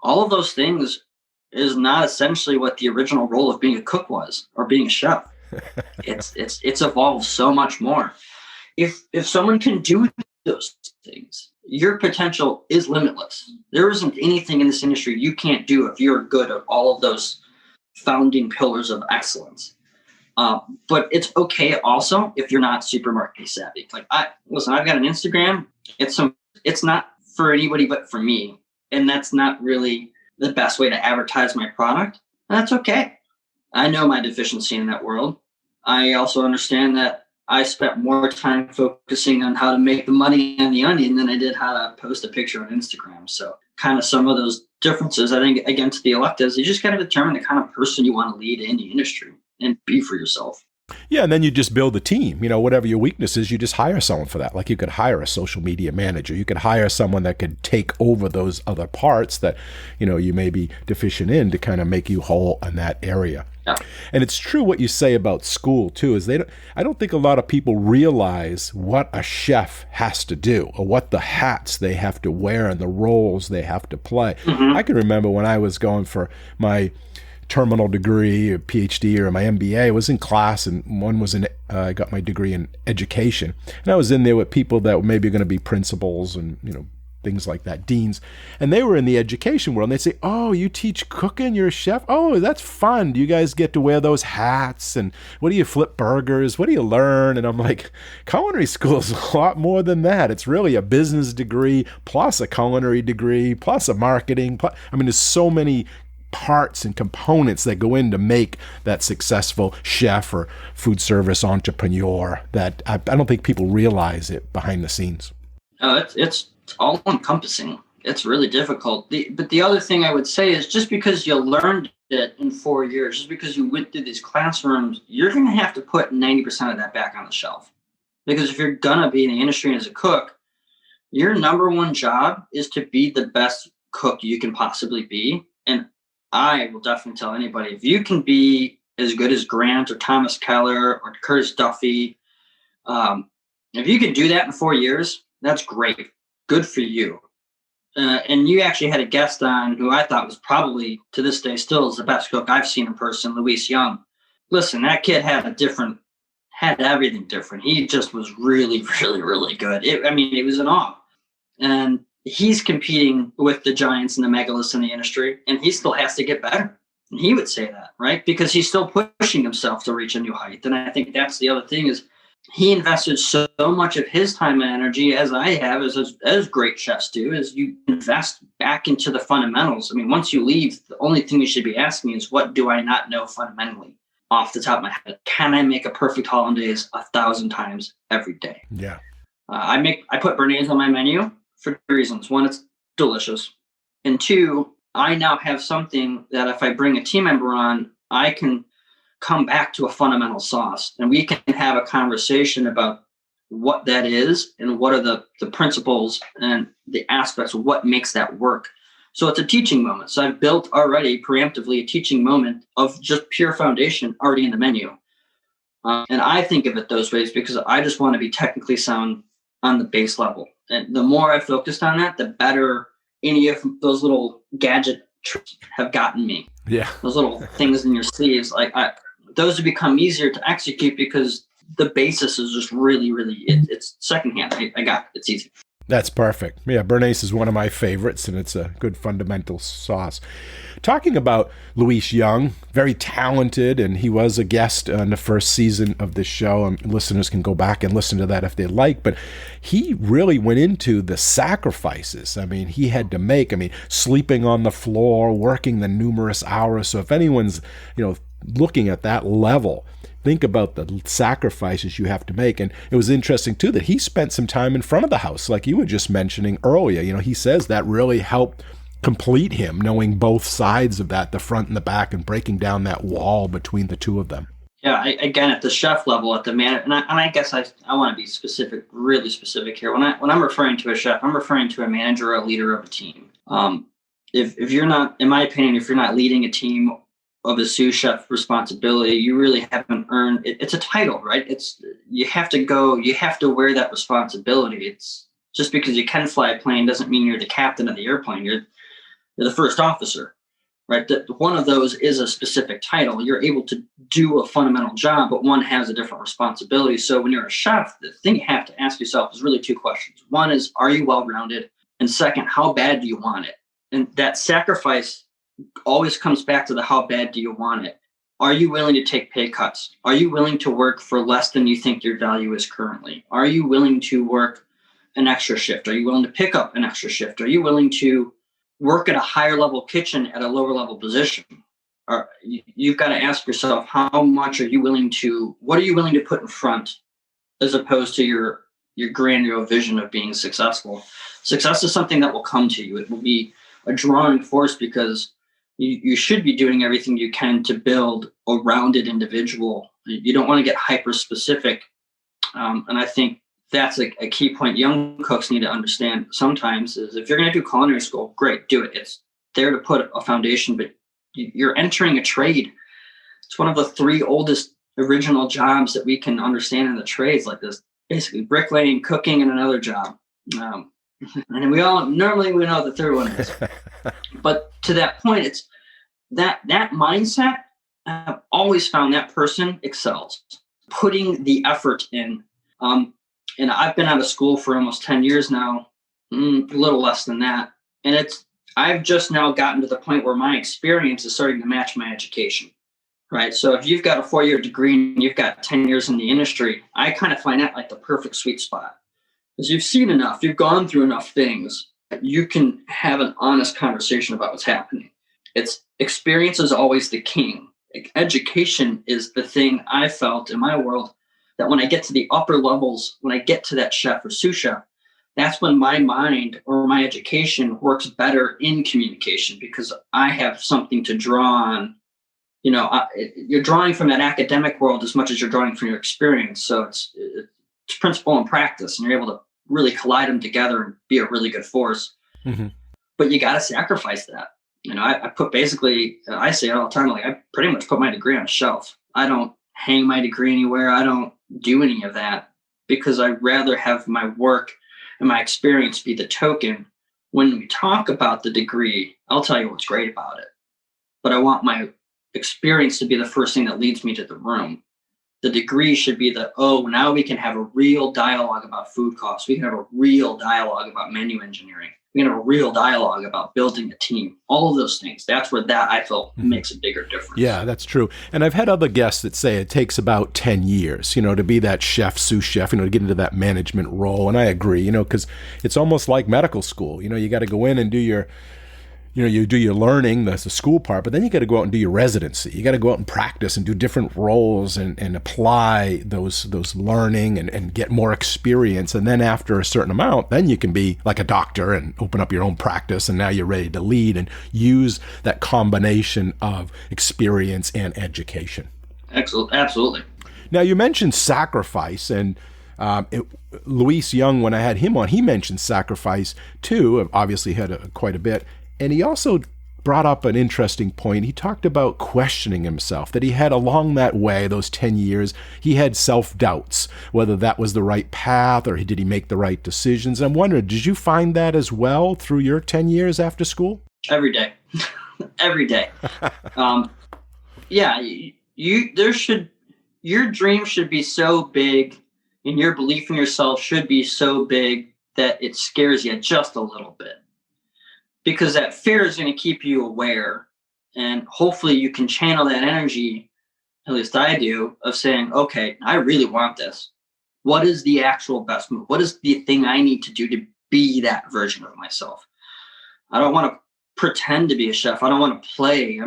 All of those things is not essentially what the original role of being a cook was or being a chef. It's evolved so much more. If someone can do those things, your potential is limitless. There isn't anything in this industry you can't do if you're good at all of those founding pillars of excellence. But it's okay also if you're not super marketing savvy. Like I've got an Instagram. It's not for anybody but for me. And that's not really the best way to advertise my product. And that's okay. I know my deficiency in that world. I also understand that I spent more time focusing on how to make the money on the onion than I did how to post a picture on Instagram. So kind of some of those differences, I think, against the electives, you just got to determine the kind of person you want to lead in the industry and be for yourself. Yeah, and then you just build a team. Whatever your weakness is, you just hire someone for that. Like you could hire a social media manager. You could hire someone that could take over those other parts that, you may be deficient in to kind of make you whole in that area. Yeah. And it's true what you say about school too, is I don't think a lot of people realize what a chef has to do or what the hats they have to wear and the roles they have to play. Mm-hmm. I can remember when I was going for my terminal degree or PhD or my MBA, I was in class and one was I got my degree in education. And I was in there with people that were maybe going to be principals and, things like that, deans. And they were in the education world and they'd say, oh, you teach cooking, you're a chef? Oh, that's fun. Do you guys get to wear those hats? And what do you flip burgers? What do you learn? And I'm like, culinary school is a lot more than that. It's really a business degree plus a culinary degree plus a marketing. There's so many parts and components that go in to make that successful chef or food service entrepreneur that I don't think people realize it behind the scenes. Oh, it's all encompassing. It's really difficult. But the other thing I would say is just because you learned it in 4 years, just because you went through these classrooms, you're going to have to put 90% of that back on the shelf. Because if you're going to be in the industry as a cook, your number one job is to be the best cook you can possibly be. And I will definitely tell anybody, if you can be as good as Grant or Thomas Keller or Curtis Duffy, if you can do that in 4 years, that's great. Good for you. And you actually had a guest on who I thought was probably, to this day, still is the best cook I've seen in person, Luis Young. Listen, that kid had a different had everything different. He just was really, really, really good. It was an awe. And he's competing with the giants and the megaliths in the industry, and he still has to get better. And he would say that, right? Because he's still pushing himself to reach a new height. And I think that's the other thing is he invested so much of his time and energy, as I have, as great chefs do, is you invest back into the fundamentals. I mean, once you leave, the only thing you should be asking is, what do I not know fundamentally off the top of my head? Can I make a perfect hollandaise 1,000 times every day? Yeah. I put béarnaise on my menu for 2 reasons. One, it's delicious. And two, I now have something that if I bring a team member on, I can come back to a fundamental sauce, and we can have a conversation about what that is and what are the principles and the aspects of what makes that work. So it's a teaching moment. So I've built already preemptively a teaching moment of just pure foundation already in the menu. And I think of it those ways because I just want to be technically sound on the base level. And the more I focused on that, the better any of those little gadget tricks have gotten me. Yeah. Those little things in your sleeves, those have become easier to execute because the basis is just really, really, it's secondhand. I got it. It's easy. That's perfect. Yeah, béarnaise is one of my favorites, and it's a good fundamental sauce. Talking about Luis Young, very talented, and he was a guest on the first season of this show, and listeners can go back and listen to that if they like, but he really went into the sacrifices. I mean, he had to make, sleeping on the floor, working the numerous hours. So if anyone's, looking at that level, think about the sacrifices you have to make. And it was interesting, too, that he spent some time in front of the house, like you were just mentioning earlier. He says that really helped complete him, knowing both sides of that, the front and the back, and breaking down that wall between the two of them. Yeah, again, at the chef level, at the man, and I guess I want to be specific, really specific here. When I'm referring to a chef, I'm referring to a manager or a leader of a team. If you're not, in my opinion, if you're not leading a team of a sous chef responsibility, you really haven't earned it. It's a title, right? You have to wear that responsibility. It's just because you can fly a plane doesn't mean you're the captain of the airplane. You're the first officer, right? One of those is a specific title. You're able to do a fundamental job, but one has a different responsibility. So when you're a chef, the thing you have to ask yourself is really two questions. One is, are you well-rounded? And second, how bad do you want it? And that sacrifice always comes back to the how bad do you want it? Are you willing to take pay cuts? Are you willing to work for less than you think your value is currently? Are you willing to work an extra shift? Are you willing to pick up an extra shift? Are you willing to work at a higher level kitchen at a lower level position? You've got to ask yourself, how much are you willing to, what are you willing to put in front as opposed to your granular vision of being successful? Success is something that will come to you. It will be a drawing force because you should be doing everything you can to build a rounded individual. You don't want to get hyper specific. And I think that's a key point young cooks need to understand sometimes is if you're going to do culinary school, great, do it. It's there to put a foundation, but you're entering a trade. It's one of the 3 oldest original jobs that we can understand in the trades, like this, basically bricklaying, cooking, and another job. And we normally know the third one is. But to that point, it's that mindset. I've always found that person excels, putting the effort in. And I've been out of school for almost 10 years now, a little less than that. And I've just now gotten to the point where my experience is starting to match my education, right? So if you've got a 4-year degree and you've got 10 years in the industry, I kind of find that like the perfect sweet spot. Because you've seen enough, you've gone through enough things, you can have an honest conversation about what's happening. Experience is always the king. Education is the thing I felt in my world that when I get to the upper levels, when I get to that chef or sous chef, that's when my mind or my education works better in communication because I have something to draw on. You're drawing from that academic world as much as you're drawing from your experience. So it's principle and practice, and you're able to really collide them together and be a really good force. Mm-hmm. But you got to sacrifice that. I say it all the time, I pretty much put my degree on a shelf. I don't hang my degree anywhere. I don't do any of that because I'd rather have my work and my experience be the token. When we talk about the degree, I'll tell you what's great about it. But I want my experience to be the first thing that leads me to the room. The degree should be now we can have a real dialogue about food costs. We can have a real dialogue about menu engineering. We can have a real dialogue about building a team. All of those things. That's where that I feel makes a bigger difference. Yeah, that's true. And I've had other guests that say it takes about 10 years, to be that chef, sous chef, to get into that management role. And I agree, because it's almost like medical school. You got to go in and do your you do your learning, that's the school part, but then you got to go out and do your residency. You got to go out and practice and do different roles and apply those learning and get more experience. And then after a certain amount, then you can be like a doctor and open up your own practice. And now you're ready to lead and use that combination of experience and education. Absolutely. Now, you mentioned sacrifice, and Luis Young, when I had him on, he mentioned sacrifice too. Obviously had quite a bit. And he also brought up an interesting point. He talked about questioning himself, that he had along that way, those 10 years, he had self-doubts, whether that was the right path or did he make the right decisions. I'm wondering, did you find that as well through your 10 years after school? Every day. Every day. Your dream should be so big and your belief in yourself should be so big that it scares you just a little bit. Because that fear is going to keep you aware, and hopefully you can channel that energy, at least I do, of saying, okay, I really want this. What is the actual best move? What is the thing I need to do to be that version of myself? I don't want to pretend to be a chef. I don't want to play.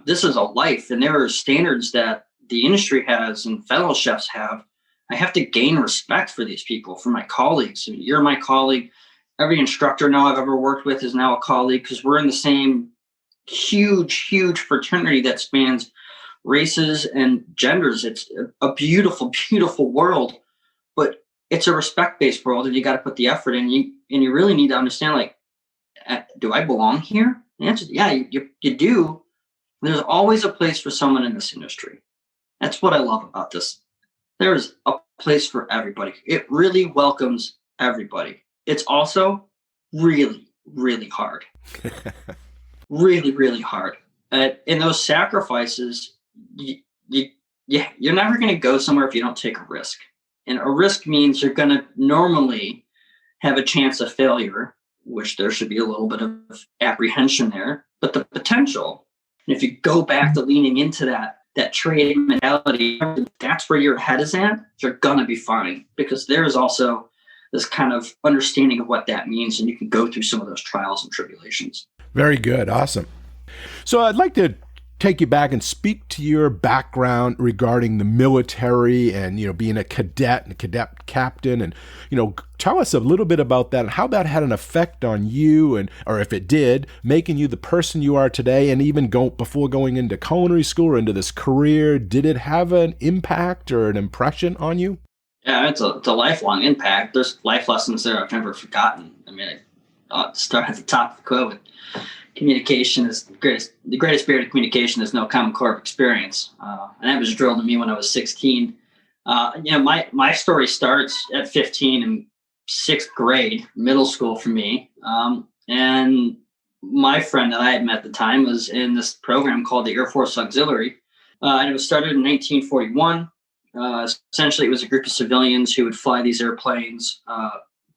This is a life, and there are standards that the industry has and fellow chefs have. I have to gain respect for these people, for my colleagues. You're my colleague. Every instructor now I've ever worked with is now a colleague, because we're in the same huge, huge fraternity that spans races and genders. It's a beautiful, beautiful world, but it's a respect-based world, and you got to put the effort in. You really need to understand, do I belong here? The answer is yeah, you do. There's always a place for someone in this industry. That's what I love about this. There's a place for everybody. It really welcomes everybody. It's also really, really hard. Really, really hard. In those sacrifices, you're never going to go somewhere if you don't take a risk. And a risk means you're going to normally have a chance of failure, which there should be a little bit of apprehension there. But the potential, and if you go back to leaning into that trade mentality, that's where your head is at, you're going to be fine. Because there's also this kind of understanding of what that means, and you can go through some of those trials and tribulations. Very good. Awesome. So I'd like to take you back and speak to your background regarding the military and, being a cadet and a cadet captain, and, tell us a little bit about that and how that had an effect on you, or if it did, making you the person you are today. And even before going into culinary school or into this career, did it have an impact or an impression on you? Yeah, it's a lifelong impact. There's life lessons there I've never forgotten. I'll start at the top of the quote with communication is the greatest spirit of communication is no common core of experience. And that was drilled in me when I was 16. My story starts at 15 in 6th grade, middle school for me. And my friend that I had met at the time was in this program called the Air Force Auxiliary. And it was started in 1941. Essentially, it was a group of civilians who would fly these airplanes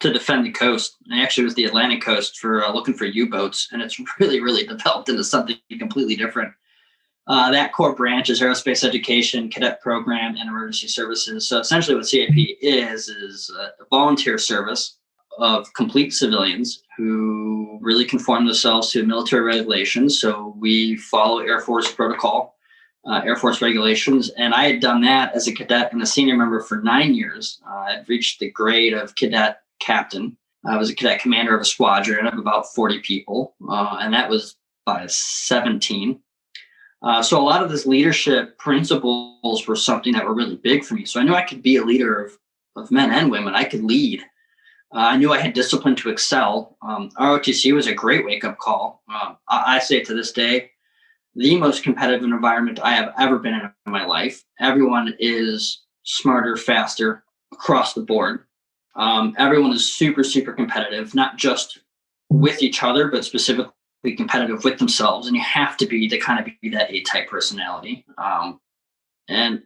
to defend the coast. And actually, it was the Atlantic coast for looking for U-boats. And it's really, really developed into something completely different. That core branch is aerospace education, cadet program, and emergency services. So essentially what CAP is a volunteer service of complete civilians who really conform themselves to military regulations. So we follow Air Force protocol. Air Force regulations. And I had done that as a cadet and a senior member for 9 years. I'd reached the grade of cadet captain. I was a cadet commander of a squadron of about 40 people. And that was by 17. So a lot of this leadership principles were something that were really big for me. So I knew I could be a leader of men and women. I could lead. I knew I had discipline to excel. ROTC was a great wake-up call. I say to this day, the most competitive environment I have ever been in my life. Everyone is smarter, faster across the board. Everyone is super, super competitive, not just with each other, but specifically competitive with themselves. And you have to be to kind of be that A-type personality. And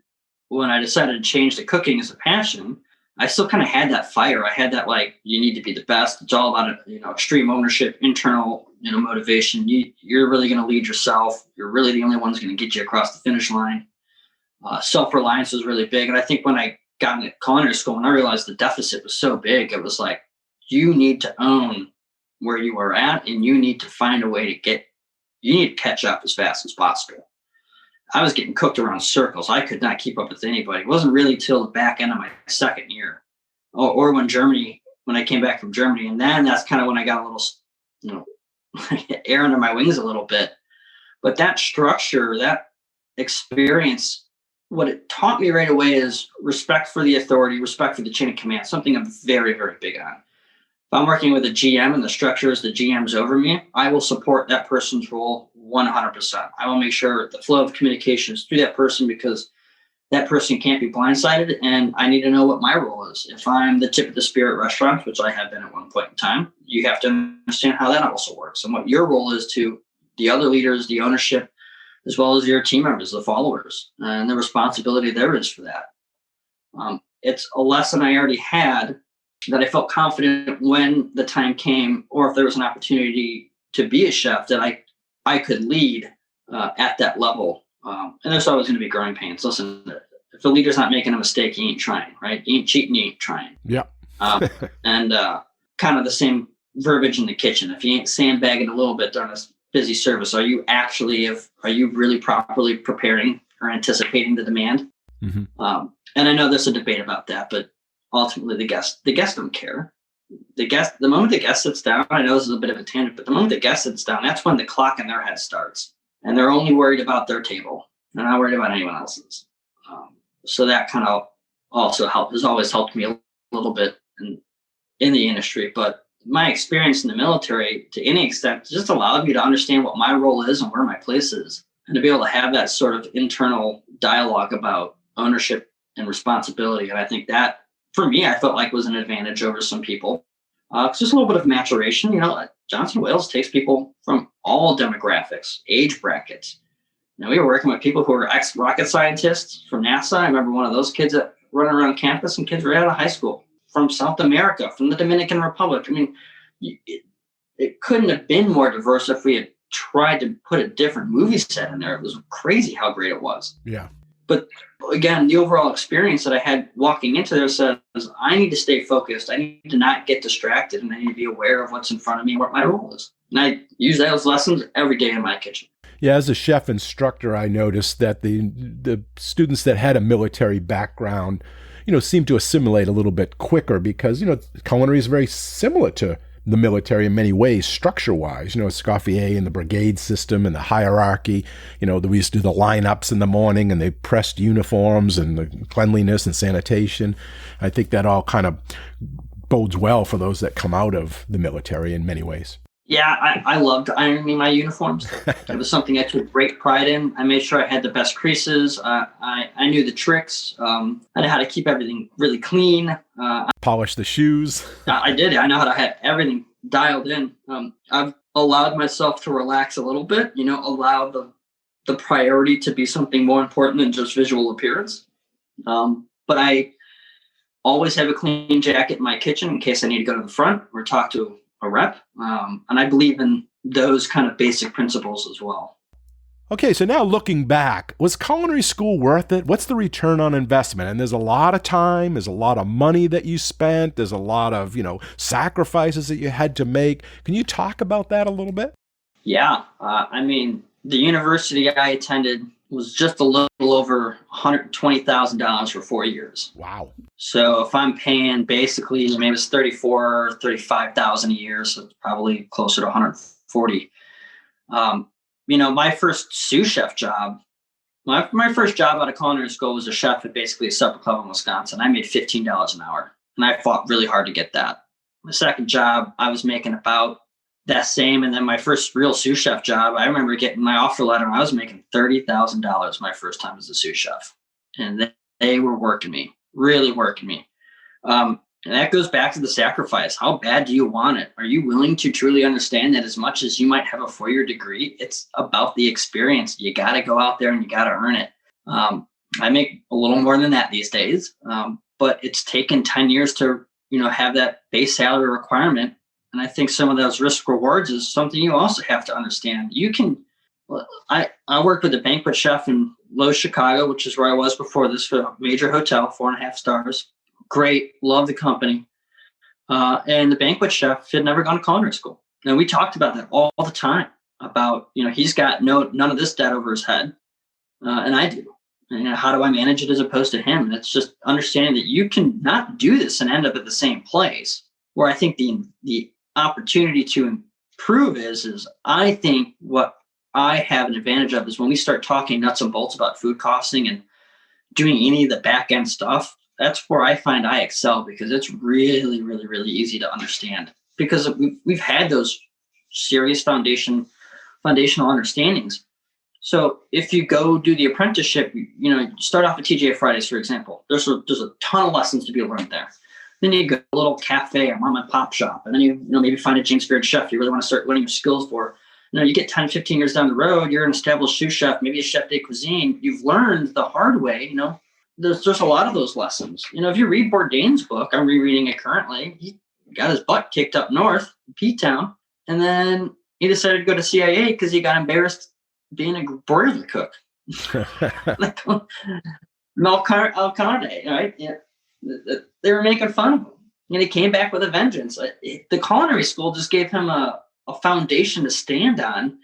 when I decided to change to cooking as a passion, I still kind of had that fire. I had that, like, you need to be the best. It's all about, extreme ownership, internal, motivation. You're really going to lead yourself. You're really the only one who's going to get you across the finish line. Self-reliance was really big. And I think when I got into culinary school and I realized the deficit was so big, it was like, you need to own where you are at, and you need to find a way to you need to catch up as fast as possible. I was getting cooked around circles. I could not keep up with anybody. It wasn't really till the back end of my second year or when I came back from Germany. And then that's kind of when I got a little, air under my wings a little bit. But that structure, that experience, what it taught me right away is respect for the authority, respect for the chain of command, something I'm very, very big on. If I'm working with a GM and the structure is the GM's over me, I will support that person's role 100%. I will make sure the flow of communication is through that person, because that person can't be blindsided, and I need to know what my role is. If I'm the tip of the spear at restaurants, which I have been at one point in time, you have to understand how that also works and what your role is to the other leaders, the ownership, as well as your team members, the followers, and the responsibility there is for that. It's a lesson I already had that I felt confident when the time came, or if there was an opportunity to be a chef, that I could lead at that level. And there's always going to be growing pains. Listen, if the leader's not making a mistake, he ain't trying, right? He ain't cheating, he ain't trying. Yeah. And kind of the same verbiage in the kitchen. If you ain't sandbagging a little bit during a busy service, are you really properly preparing or anticipating the demand? Mm-hmm. And I know there's a debate about that, but ultimately the guests don't care. The moment the guest sits down, I know this is a bit of a tangent, but the moment the guest sits down, that's when the clock in their head starts, and they're only worried about their table. They're not worried about anyone else's. So that kind of also has always helped me a little bit in the industry. But my experience in the military, to any extent, just allowed me to understand what my role is and where my place is, and to be able to have that sort of internal dialogue about ownership and responsibility. And I think that, for me, I felt like was an advantage over some people. It's just a little bit of maturation. Johnson Wales takes people from all demographics, age brackets. We were working with people who were ex-rocket scientists from NASA. I remember one of those kids that running around campus, and kids right out of high school from South America, from the Dominican Republic. I mean, it couldn't have been more diverse if we had tried to put a different movie set in there. It was crazy how great it was. Yeah. But again, the overall experience that I had walking into there says, I need to stay focused. I need to not get distracted, and I need to be aware of what's in front of me and what my role is. And I use those lessons every day in my kitchen. Yeah, as a chef instructor, I noticed that the students that had a military background, seemed to assimilate a little bit quicker, because, culinary is very similar to the military in many ways, structure-wise. Escoffier and the brigade system and the hierarchy. We used to do the lineups in the morning, and they pressed uniforms and the cleanliness and sanitation. I think that all kind of bodes well for those that come out of the military in many ways. Yeah, I loved ironing my uniforms. It was something I took great pride in. I made sure I had the best creases. I knew the tricks. I knew how to keep everything really clean. Polish the shoes. I did. I know how to have everything dialed in. I've allowed myself to relax a little bit, allow the priority to be something more important than just visual appearance. But I always have a clean jacket in my kitchen in case I need to go to the front or talk to a rep. And I believe in those kind of basic principles as well. Okay, so now looking back, was culinary school worth it? What's the return on investment? And there's a lot of time, there's a lot of money that you spent, there's a lot of, sacrifices that you had to make. Can you talk about that a little bit? Yeah. The university I attended was just a little over $120,000 for 4 years. Wow. So if I'm paying basically, maybe it's $34,000, $35,000 a year, so it's probably closer to $140,000. My first sous chef job, my first job out of culinary school was a chef at basically a supper club in Wisconsin. I made $15 an hour, and I fought really hard to get that. My second job, I was making about that same. And then my first real sous chef job, I remember getting my offer letter, and I was making $30,000 my first time as a sous chef. And they were working me, really working me. And that goes back to the sacrifice. How bad do you want it? Are you willing to truly understand that as much as you might have a 4-year degree, it's about the experience. You got to go out there and you got to earn it. I make a little more than that these days, but it's taken 10 years to, have that base salary requirement. And I think some of those risk rewards is something you also have to understand. I worked with a banquet chef in Lowe's, Chicago, which is where I was before this, for a major hotel, 4.5 stars. Great. Love the company. And the banquet chef had never gone to culinary school. And we talked about that all the time about, he's got none of this debt over his head. And I do. And how do I manage it as opposed to him? And it's just understanding that you can not do this and end up at the same place. Where I think the opportunity to improve is I think what I have an advantage of is when we start talking nuts and bolts about food costing and doing any of the back end stuff, that's where I find I excel, because it's really, really, really easy to understand, because we've had those serious foundational understandings. So if you go do the apprenticeship, you start off at TGI Fridays, for example. There's a ton of lessons to be learned there. Then you go to a little cafe or mom and pop shop, and then you maybe find a James Beard chef you really want to start learning your skills for. You get 10, 15 years down the road, you're an established sous chef, maybe a chef de cuisine. You've learned the hard way. There's a lot of those lessons. If you read Bourdain's book, I'm rereading it currently. He got his butt kicked up north, P-Town, and then he decided to go to CIA because he got embarrassed being a broiler cook. Like Alcalde, right? Yeah. They were making fun of him, and he came back with a vengeance. The culinary school just gave him a foundation to stand on,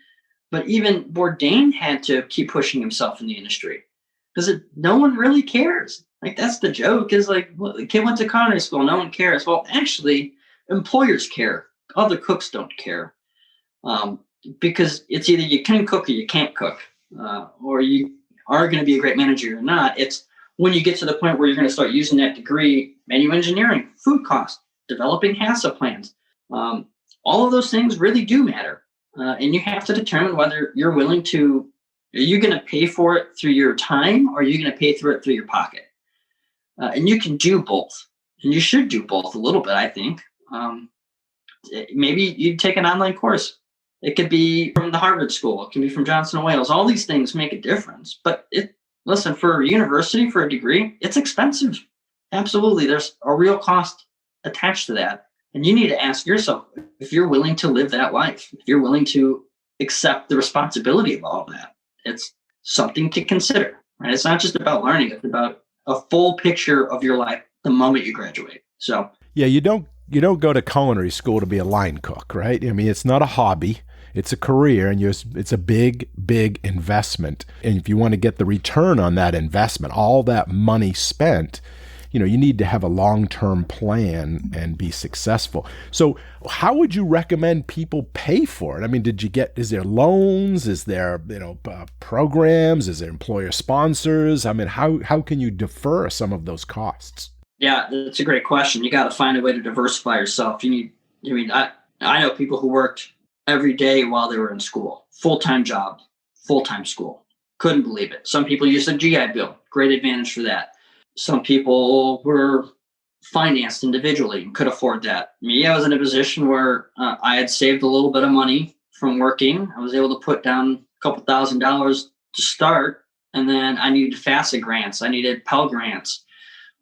but even Bourdain had to keep pushing himself in the industry because no one really cares. Like, that's the joke, is like, well, the kid went to culinary school, no one cares. Well, actually, employers care. Other cooks don't care, because it's either you can cook or you can't cook, or you are going to be a great manager or not. It's when you get to the point where you're going to start using that degree, menu engineering, food cost, developing HACCP plans. All of those things really do matter. And you have to determine whether you're willing to, are you going to pay for it through your time, or are you going to pay through it through your pocket? And you can do both. And you should do both a little bit, I think. Maybe you take an online course. It could be from the Harvard School. It can be from Johnson & Wales. All these things make a difference. But listen, for a university, for a degree, it's expensive. Absolutely. There's a real cost attached to that. And you need to ask yourself if you're willing to live that life, if you're willing to accept the responsibility of all of that. It's something to consider, right? It's not just about learning. It's about a full picture of your life the moment you graduate. So yeah, you don't go to culinary school to be a line cook, right? I mean, it's not a hobby. It's a career, and it's a big, big investment. And if you want to get the return on that investment, all that money spent, you need to have a long-term plan and be successful. So how would you recommend people pay for it? I mean, is there loans? Is there, programs? Is there employer sponsors? I mean, how can you defer some of those costs? Yeah, that's a great question. You got to find a way to diversify yourself. I know people who worked every day while they were in school, full-time job, full-time school. Couldn't believe it. Some people used a GI Bill. Great advantage for that. Some people were financed individually and could afford that. Me, I was in a position where I had saved a little bit of money from working. I was able to put down a couple $1,000s to start, and then I needed FAFSA grants. I needed Pell grants.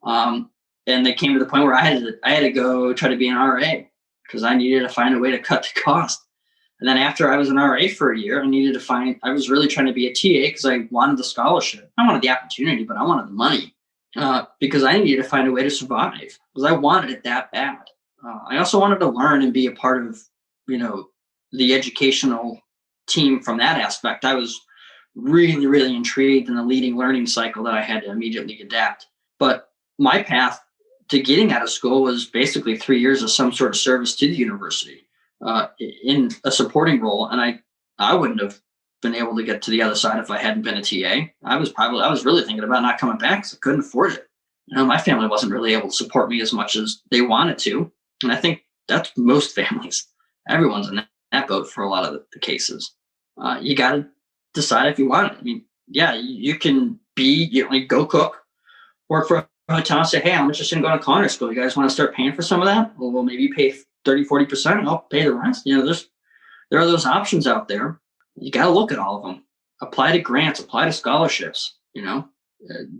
And they came to the point where I had to go try to be an RA because I needed to find a way to cut the cost. And then after I was an RA for a year, I was really trying to be a TA because I wanted the scholarship. I wanted the opportunity, but I wanted the money. Because I needed to find a way to survive, because I wanted it that bad. I also wanted to learn and be a part of, the educational team from that aspect. I was really, really intrigued in the leading learning cycle that I had to immediately adapt. But my path to getting out of school was basically 3 years of some sort of service to the university in a supporting role. And I wouldn't have been able to get to the other side if I hadn't been a TA. I was really thinking about not coming back because I couldn't afford it. My family wasn't really able to support me as much as they wanted to. And I think that's most families. Everyone's in that boat for a lot of the cases. You got to decide if you want it. I mean, yeah, you can go cook, work for a hotel and say, hey, I'm interested in going to culinary school. You guys want to start paying for some of that? Well, maybe pay 30, 40% and I'll pay the rest. There are those options out there. You got to look at all of them. Apply to grants, apply to scholarships.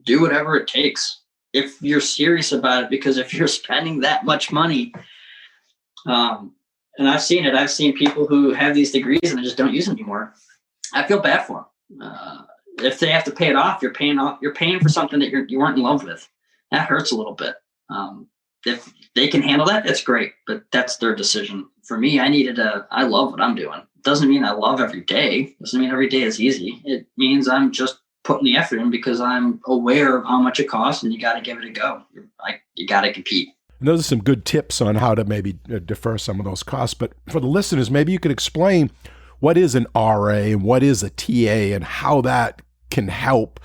do whatever it takes if you're serious about it, because if you're spending that much money, and I've seen it. I've seen people who have these degrees and they just don't use them anymore. I feel bad for them. If they have to pay it off, you're paying for something that you weren't in love with. That hurts a little bit. If they can handle that, that's great, but that's their decision. For me, I love what I'm doing. It doesn't mean I love every day. It doesn't mean every day is easy. It means I'm just putting the effort in because I'm aware of how much it costs, and you got to give it a go. You got to compete. And those are some good tips on how to maybe defer some of those costs. But for the listeners, maybe you could explain what is an RA and what is a TA and how that can help,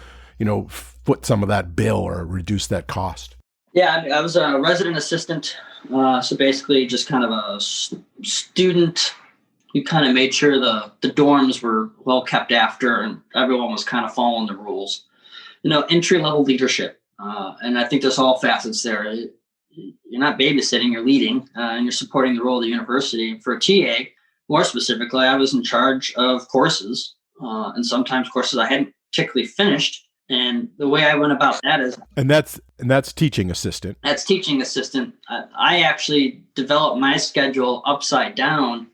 foot some of that bill or reduce that cost. Yeah, I was a resident assistant. So basically just kind of a student who kind of made sure the dorms were well kept after and everyone was kind of following the rules. Entry-level leadership. And I think there's all facets there. You're not babysitting, you're leading, and you're supporting the role of the university. For a TA, more specifically, I was in charge of courses, and sometimes courses I hadn't particularly finished. And the way I went about that is... And that's teaching assistant. That's teaching assistant. I actually developed my schedule upside down.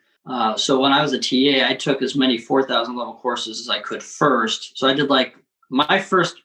So when I was a TA, I took as many 4,000 level courses as I could first. So I did my first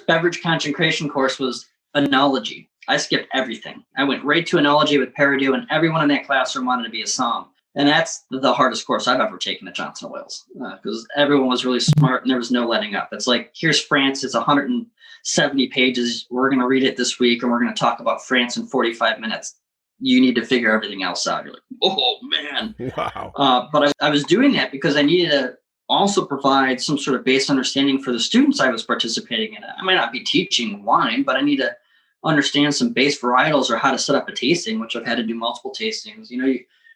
beverage concentration course was enology. I skipped everything. I went right to enology with Peridot, and everyone in that classroom wanted to be a som. And that's the hardest course I've ever taken at Johnson & Wales, because everyone was really smart and there was no letting up. It's like, here's France. It's 170 pages. We're going to read it this week, and we're going to talk about France in 45 minutes. You need to figure everything else out. You're like, oh, man. Wow. But I was doing that because I needed to also provide some sort of base understanding for the students I was participating in. I might not be teaching wine, but I need to understand some base varietals or how to set up a tasting, which I've had to do multiple tastings.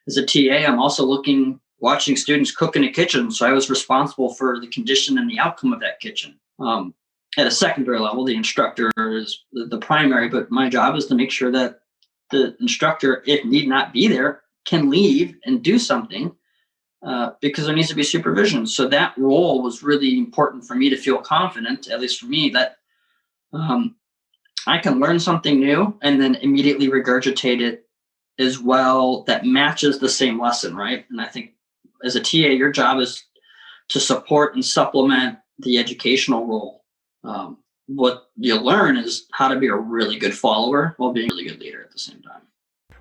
As a TA, I'm also watching students cook in a kitchen. So I was responsible for the condition and the outcome of that kitchen. At a secondary level, the instructor is the primary, but my job is to make sure that the instructor, if need not be there, can leave and do something because there needs to be supervision. So that role was really important for me to feel confident, at least for me, that I can learn something new and then immediately regurgitate it as well that matches the same lesson, right? And I think as a TA, your job is to support and supplement the educational role. What you learn is how to be a really good follower while being a really good leader at the same time.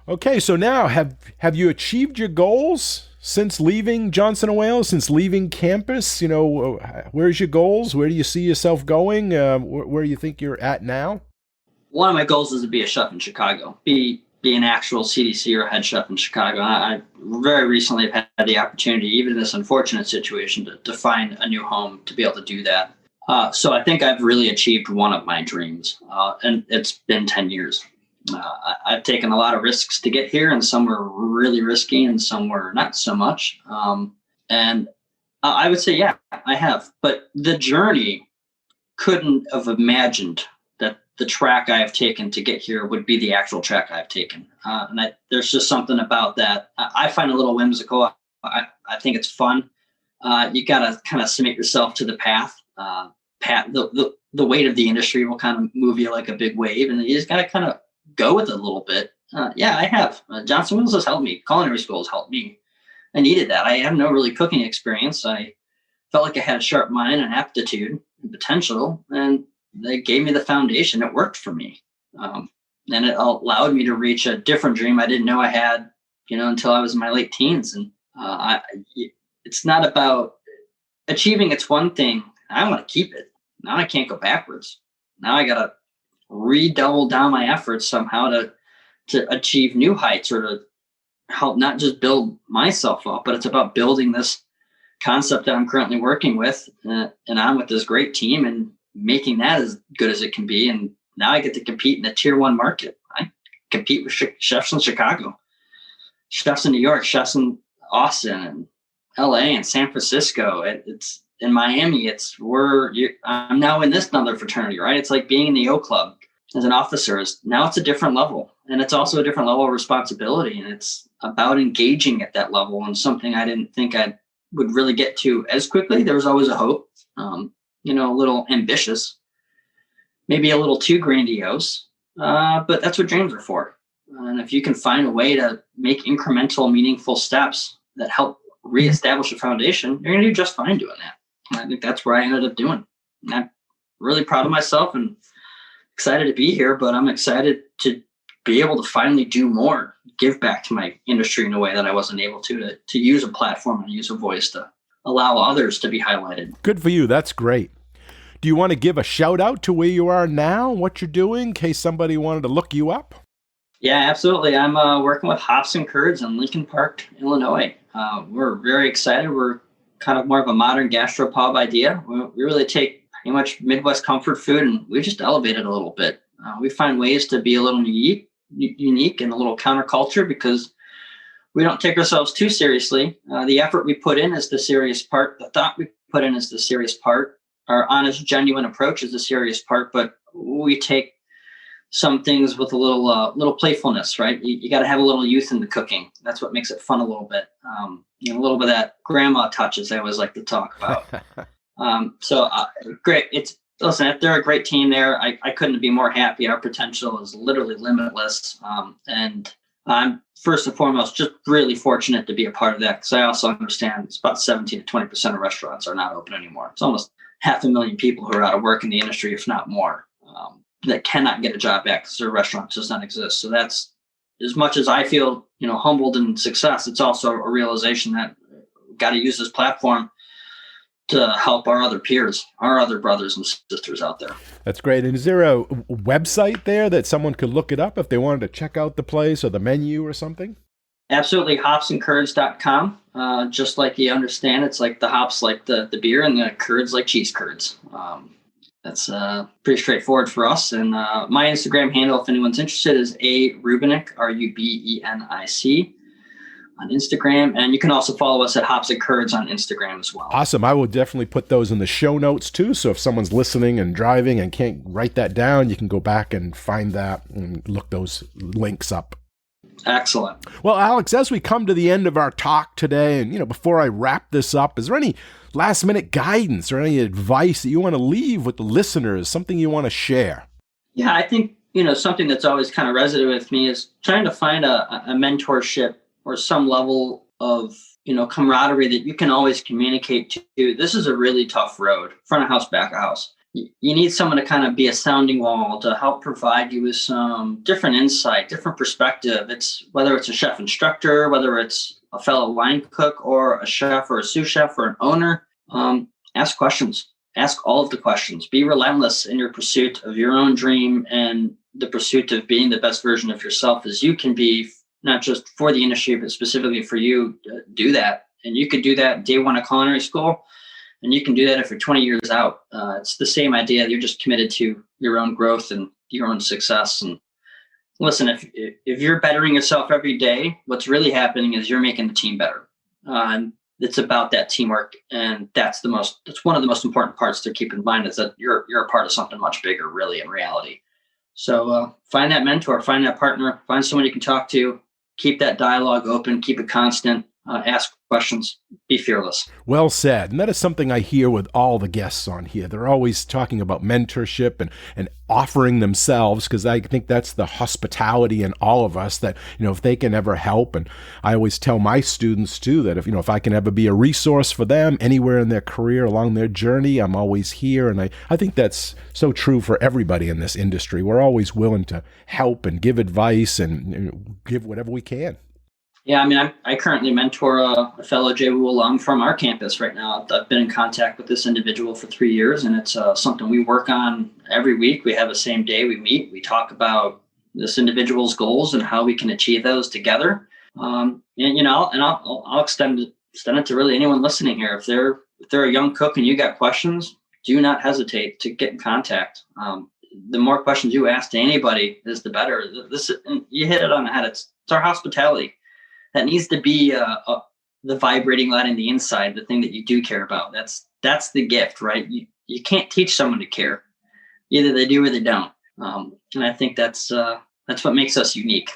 Okay, so now have you achieved your goals since leaving Johnson & Wales, since leaving campus? Where's your goals? Where do you see yourself going? Where do you think you're at now? One of my goals is to be a chef in Chicago, be an actual CDC or head chef in Chicago. I very recently have had the opportunity, even in this unfortunate situation, to find a new home to be able to do that. So I think I've really achieved one of my dreams, and it's been 10 years. I've taken a lot of risks to get here, and some were really risky and some were not so much. And I would say, yeah, I have. But the journey couldn't have imagined that the track I have taken to get here would be the actual track I've taken. And there's just something about that I find a little whimsical. I think it's fun. You got to kind of submit yourself to the path. The weight of the industry will kind of move you like a big wave, and you just got to kind of go with it a little bit. Yeah, I have. Johnson & Wales has helped me. Culinary school has helped me. I needed that. I have no really cooking experience. I felt like I had a sharp mind and aptitude and potential, and they gave me the foundation. It worked for me. And it allowed me to reach a different dream I didn't know I had, until I was in my late teens. And it's not about achieving. It's one thing. I want to keep it. Now I can't go backwards. Now I got to redouble down my efforts somehow to achieve new heights, or to help not just build myself up, but it's about building this concept that I'm currently working with. And I'm with this great team and making that as good as it can be. And now I get to compete in a tier 1 market. I compete with chefs in Chicago, chefs in New York, chefs in Austin and LA and San Francisco. It's in Miami. I'm now in this another fraternity, right? It's like being in the O Club as an officer. Now it's a different level, and it's also a different level of responsibility. And it's about engaging at that level, and something I didn't think I would really get to as quickly. There was always a hope, a little ambitious, maybe a little too grandiose, but that's what dreams are for. And if you can find a way to make incremental, meaningful steps that help reestablish a foundation, you're going to do just fine doing that. And I think that's where I ended up doing. And I'm really proud of myself and excited to be here, but I'm excited to be able to finally do more, give back to my industry in a way that I wasn't able to use a platform and use a voice to allow others to be highlighted. Good for you. That's great. Do you want to give a shout out to where you are now, what you're doing, in case somebody wanted to look you up? Yeah, absolutely. I'm working with Hops and Curds in Lincoln Park, Illinois. We're very excited. We're kind of more of a modern gastropub idea. We really take pretty much Midwest comfort food and we just elevate it a little bit. We find ways to be a little unique and a little counterculture because we don't take ourselves too seriously. The effort we put in is the serious part. The thought we put in is the serious part. Our honest, genuine approach is the serious part, but we take some things with a little playfulness, right? You got to have a little youth in the cooking. That's what makes it fun a little bit. A little bit of that grandma touch, as I always like to talk about. Great. Listen, they're a great team there. I couldn't be more happy. Our potential is literally limitless. And I'm first and foremost just really fortunate to be a part of that because I also understand it's about 17 to 20% of restaurants are not open anymore. It's almost 500,000 people who are out of work in the industry, if not more, that cannot get a job back because their restaurant does not exist. So that's, as much as I feel, humbled in success, it's also a realization that we've got to use this platform to help our other peers, our other brothers and sisters out there. That's great. And is there a website there that someone could look it up if they wanted to check out the place or the menu or something? Absolutely. Hopsandcurds.com. Just like you understand, it's like the hops like the beer and the curds like cheese curds. That's pretty straightforward for us. And my Instagram handle, if anyone's interested, is Rubenic, Rubenic, on Instagram. And you can also follow us at Hops and Curds on Instagram as well. Awesome. I will definitely put those in the show notes too. So if someone's listening and driving and can't write that down, you can go back and find that and look those links up. Excellent. Well, Alex, as we come to the end of our talk today, and before I wrap this up, is there any last minute guidance or any advice that you want to leave with the listeners, something you want to share? Yeah, I think, something that's always kind of resonated with me is trying to find a mentorship or some level of, camaraderie that you can always communicate to. This is a really tough road, front of house, back of house. You need someone to kind of be a sounding wall to help provide you with some different insight, different perspective. Whether it's a chef instructor, whether it's a fellow line cook or a chef or a sous chef or an owner, ask questions. Ask all of the questions. Be relentless in your pursuit of your own dream and the pursuit of being the best version of yourself as you can be, not just for the industry, but specifically for you. Do that. And you could do that day one of culinary school. And you can do that if you're 20 years out. It's the same idea. You're just committed to your own growth and your own success. And listen, if you're bettering yourself every day, what's really happening is you're making the team better. And it's about that teamwork. And that's one of the most important parts to keep in mind is that you're a part of something much bigger, really, in reality. So find that mentor, find that partner, find someone you can talk to, keep that dialogue open, keep it constant. Ask questions, be fearless. Well said. And that is something I hear with all the guests on here. They're always talking about mentorship and offering themselves, because I think that's the hospitality in all of us that, if they can ever help. And I always tell my students too, that if I can ever be a resource for them anywhere in their career along their journey, I'm always here. And I think that's so true for everybody in this industry. We're always willing to help and give advice and give whatever we can. Yeah, I currently mentor a fellow JWU alum from our campus right now. I've been in contact with this individual for 3 years, and it's something we work on every week. We have the same day we meet. We talk about this individual's goals and how we can achieve those together. I'll extend it to really anyone listening here. If they're a young cook and you got questions, do not hesitate to get in contact. The more questions you ask to anybody is the better. You hit it on the head. It's our hospitality. That needs to be the vibrating light in the inside, the thing that you do care about. That's the gift, right? You can't teach someone to care. Either they do or they don't. And I think that's what makes us unique.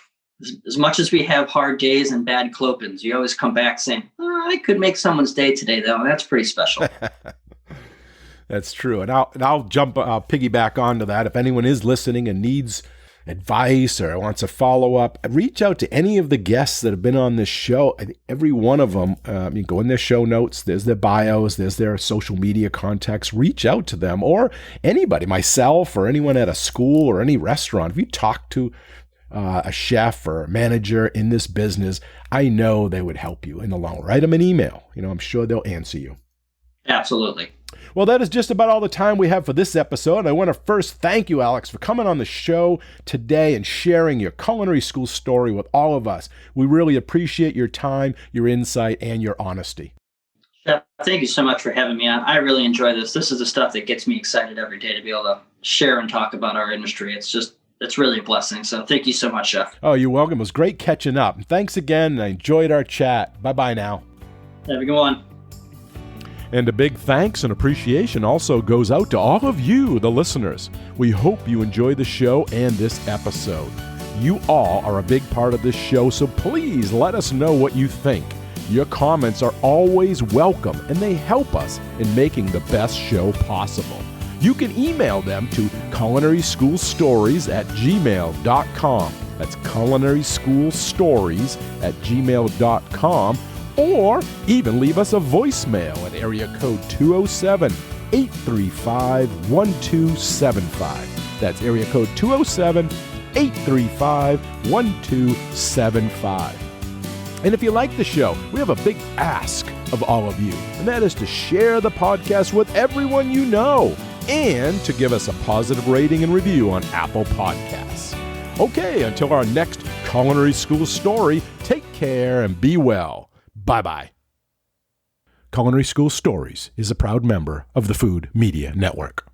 As much as we have hard days and bad clopins, you always come back saying, I could make someone's day today, though. And that's pretty special. That's true. And I'll piggyback onto that. If anyone is listening and needs advice or wants a follow-up, reach out to any of the guests that have been on this show. I think every one of them, you go in their show notes, there's their bios, there's their social media contacts. Reach out to them, or anybody, myself or anyone at a school or any restaurant. If you talk to a chef or a manager in this business, I know they would help you in the long run. Write them an email. I'm sure they'll answer you. Absolutely. Well, that is just about all the time we have for this episode. I want to first thank you, Alex, for coming on the show today and sharing your culinary school story with all of us. We really appreciate your time, your insight, and your honesty. Chef, thank you so much for having me on. I really enjoy this. This is the stuff that gets me excited every day to be able to share and talk about our industry. It's really a blessing. So thank you so much, Chef. Oh, you're welcome. It was great catching up. And thanks again. I enjoyed our chat. Bye-bye now. Have a good one. And a big thanks and appreciation also goes out to all of you, the listeners. We hope you enjoy the show and this episode. You all are a big part of this show, so please let us know what you think. Your comments are always welcome, and they help us in making the best show possible. You can email them to culinaryschoolstories@gmail.com. That's culinaryschoolstories@gmail.com. Or even leave us a voicemail at area code 207-835-1275. That's area code 207-835-1275. And if you like the show, we have a big ask of all of you, and that is to share the podcast with everyone you know and to give us a positive rating and review on Apple Podcasts. Okay, until our next Culinary School story, take care and be well. Bye-bye. Culinary School Stories is a proud member of the Food Media Network.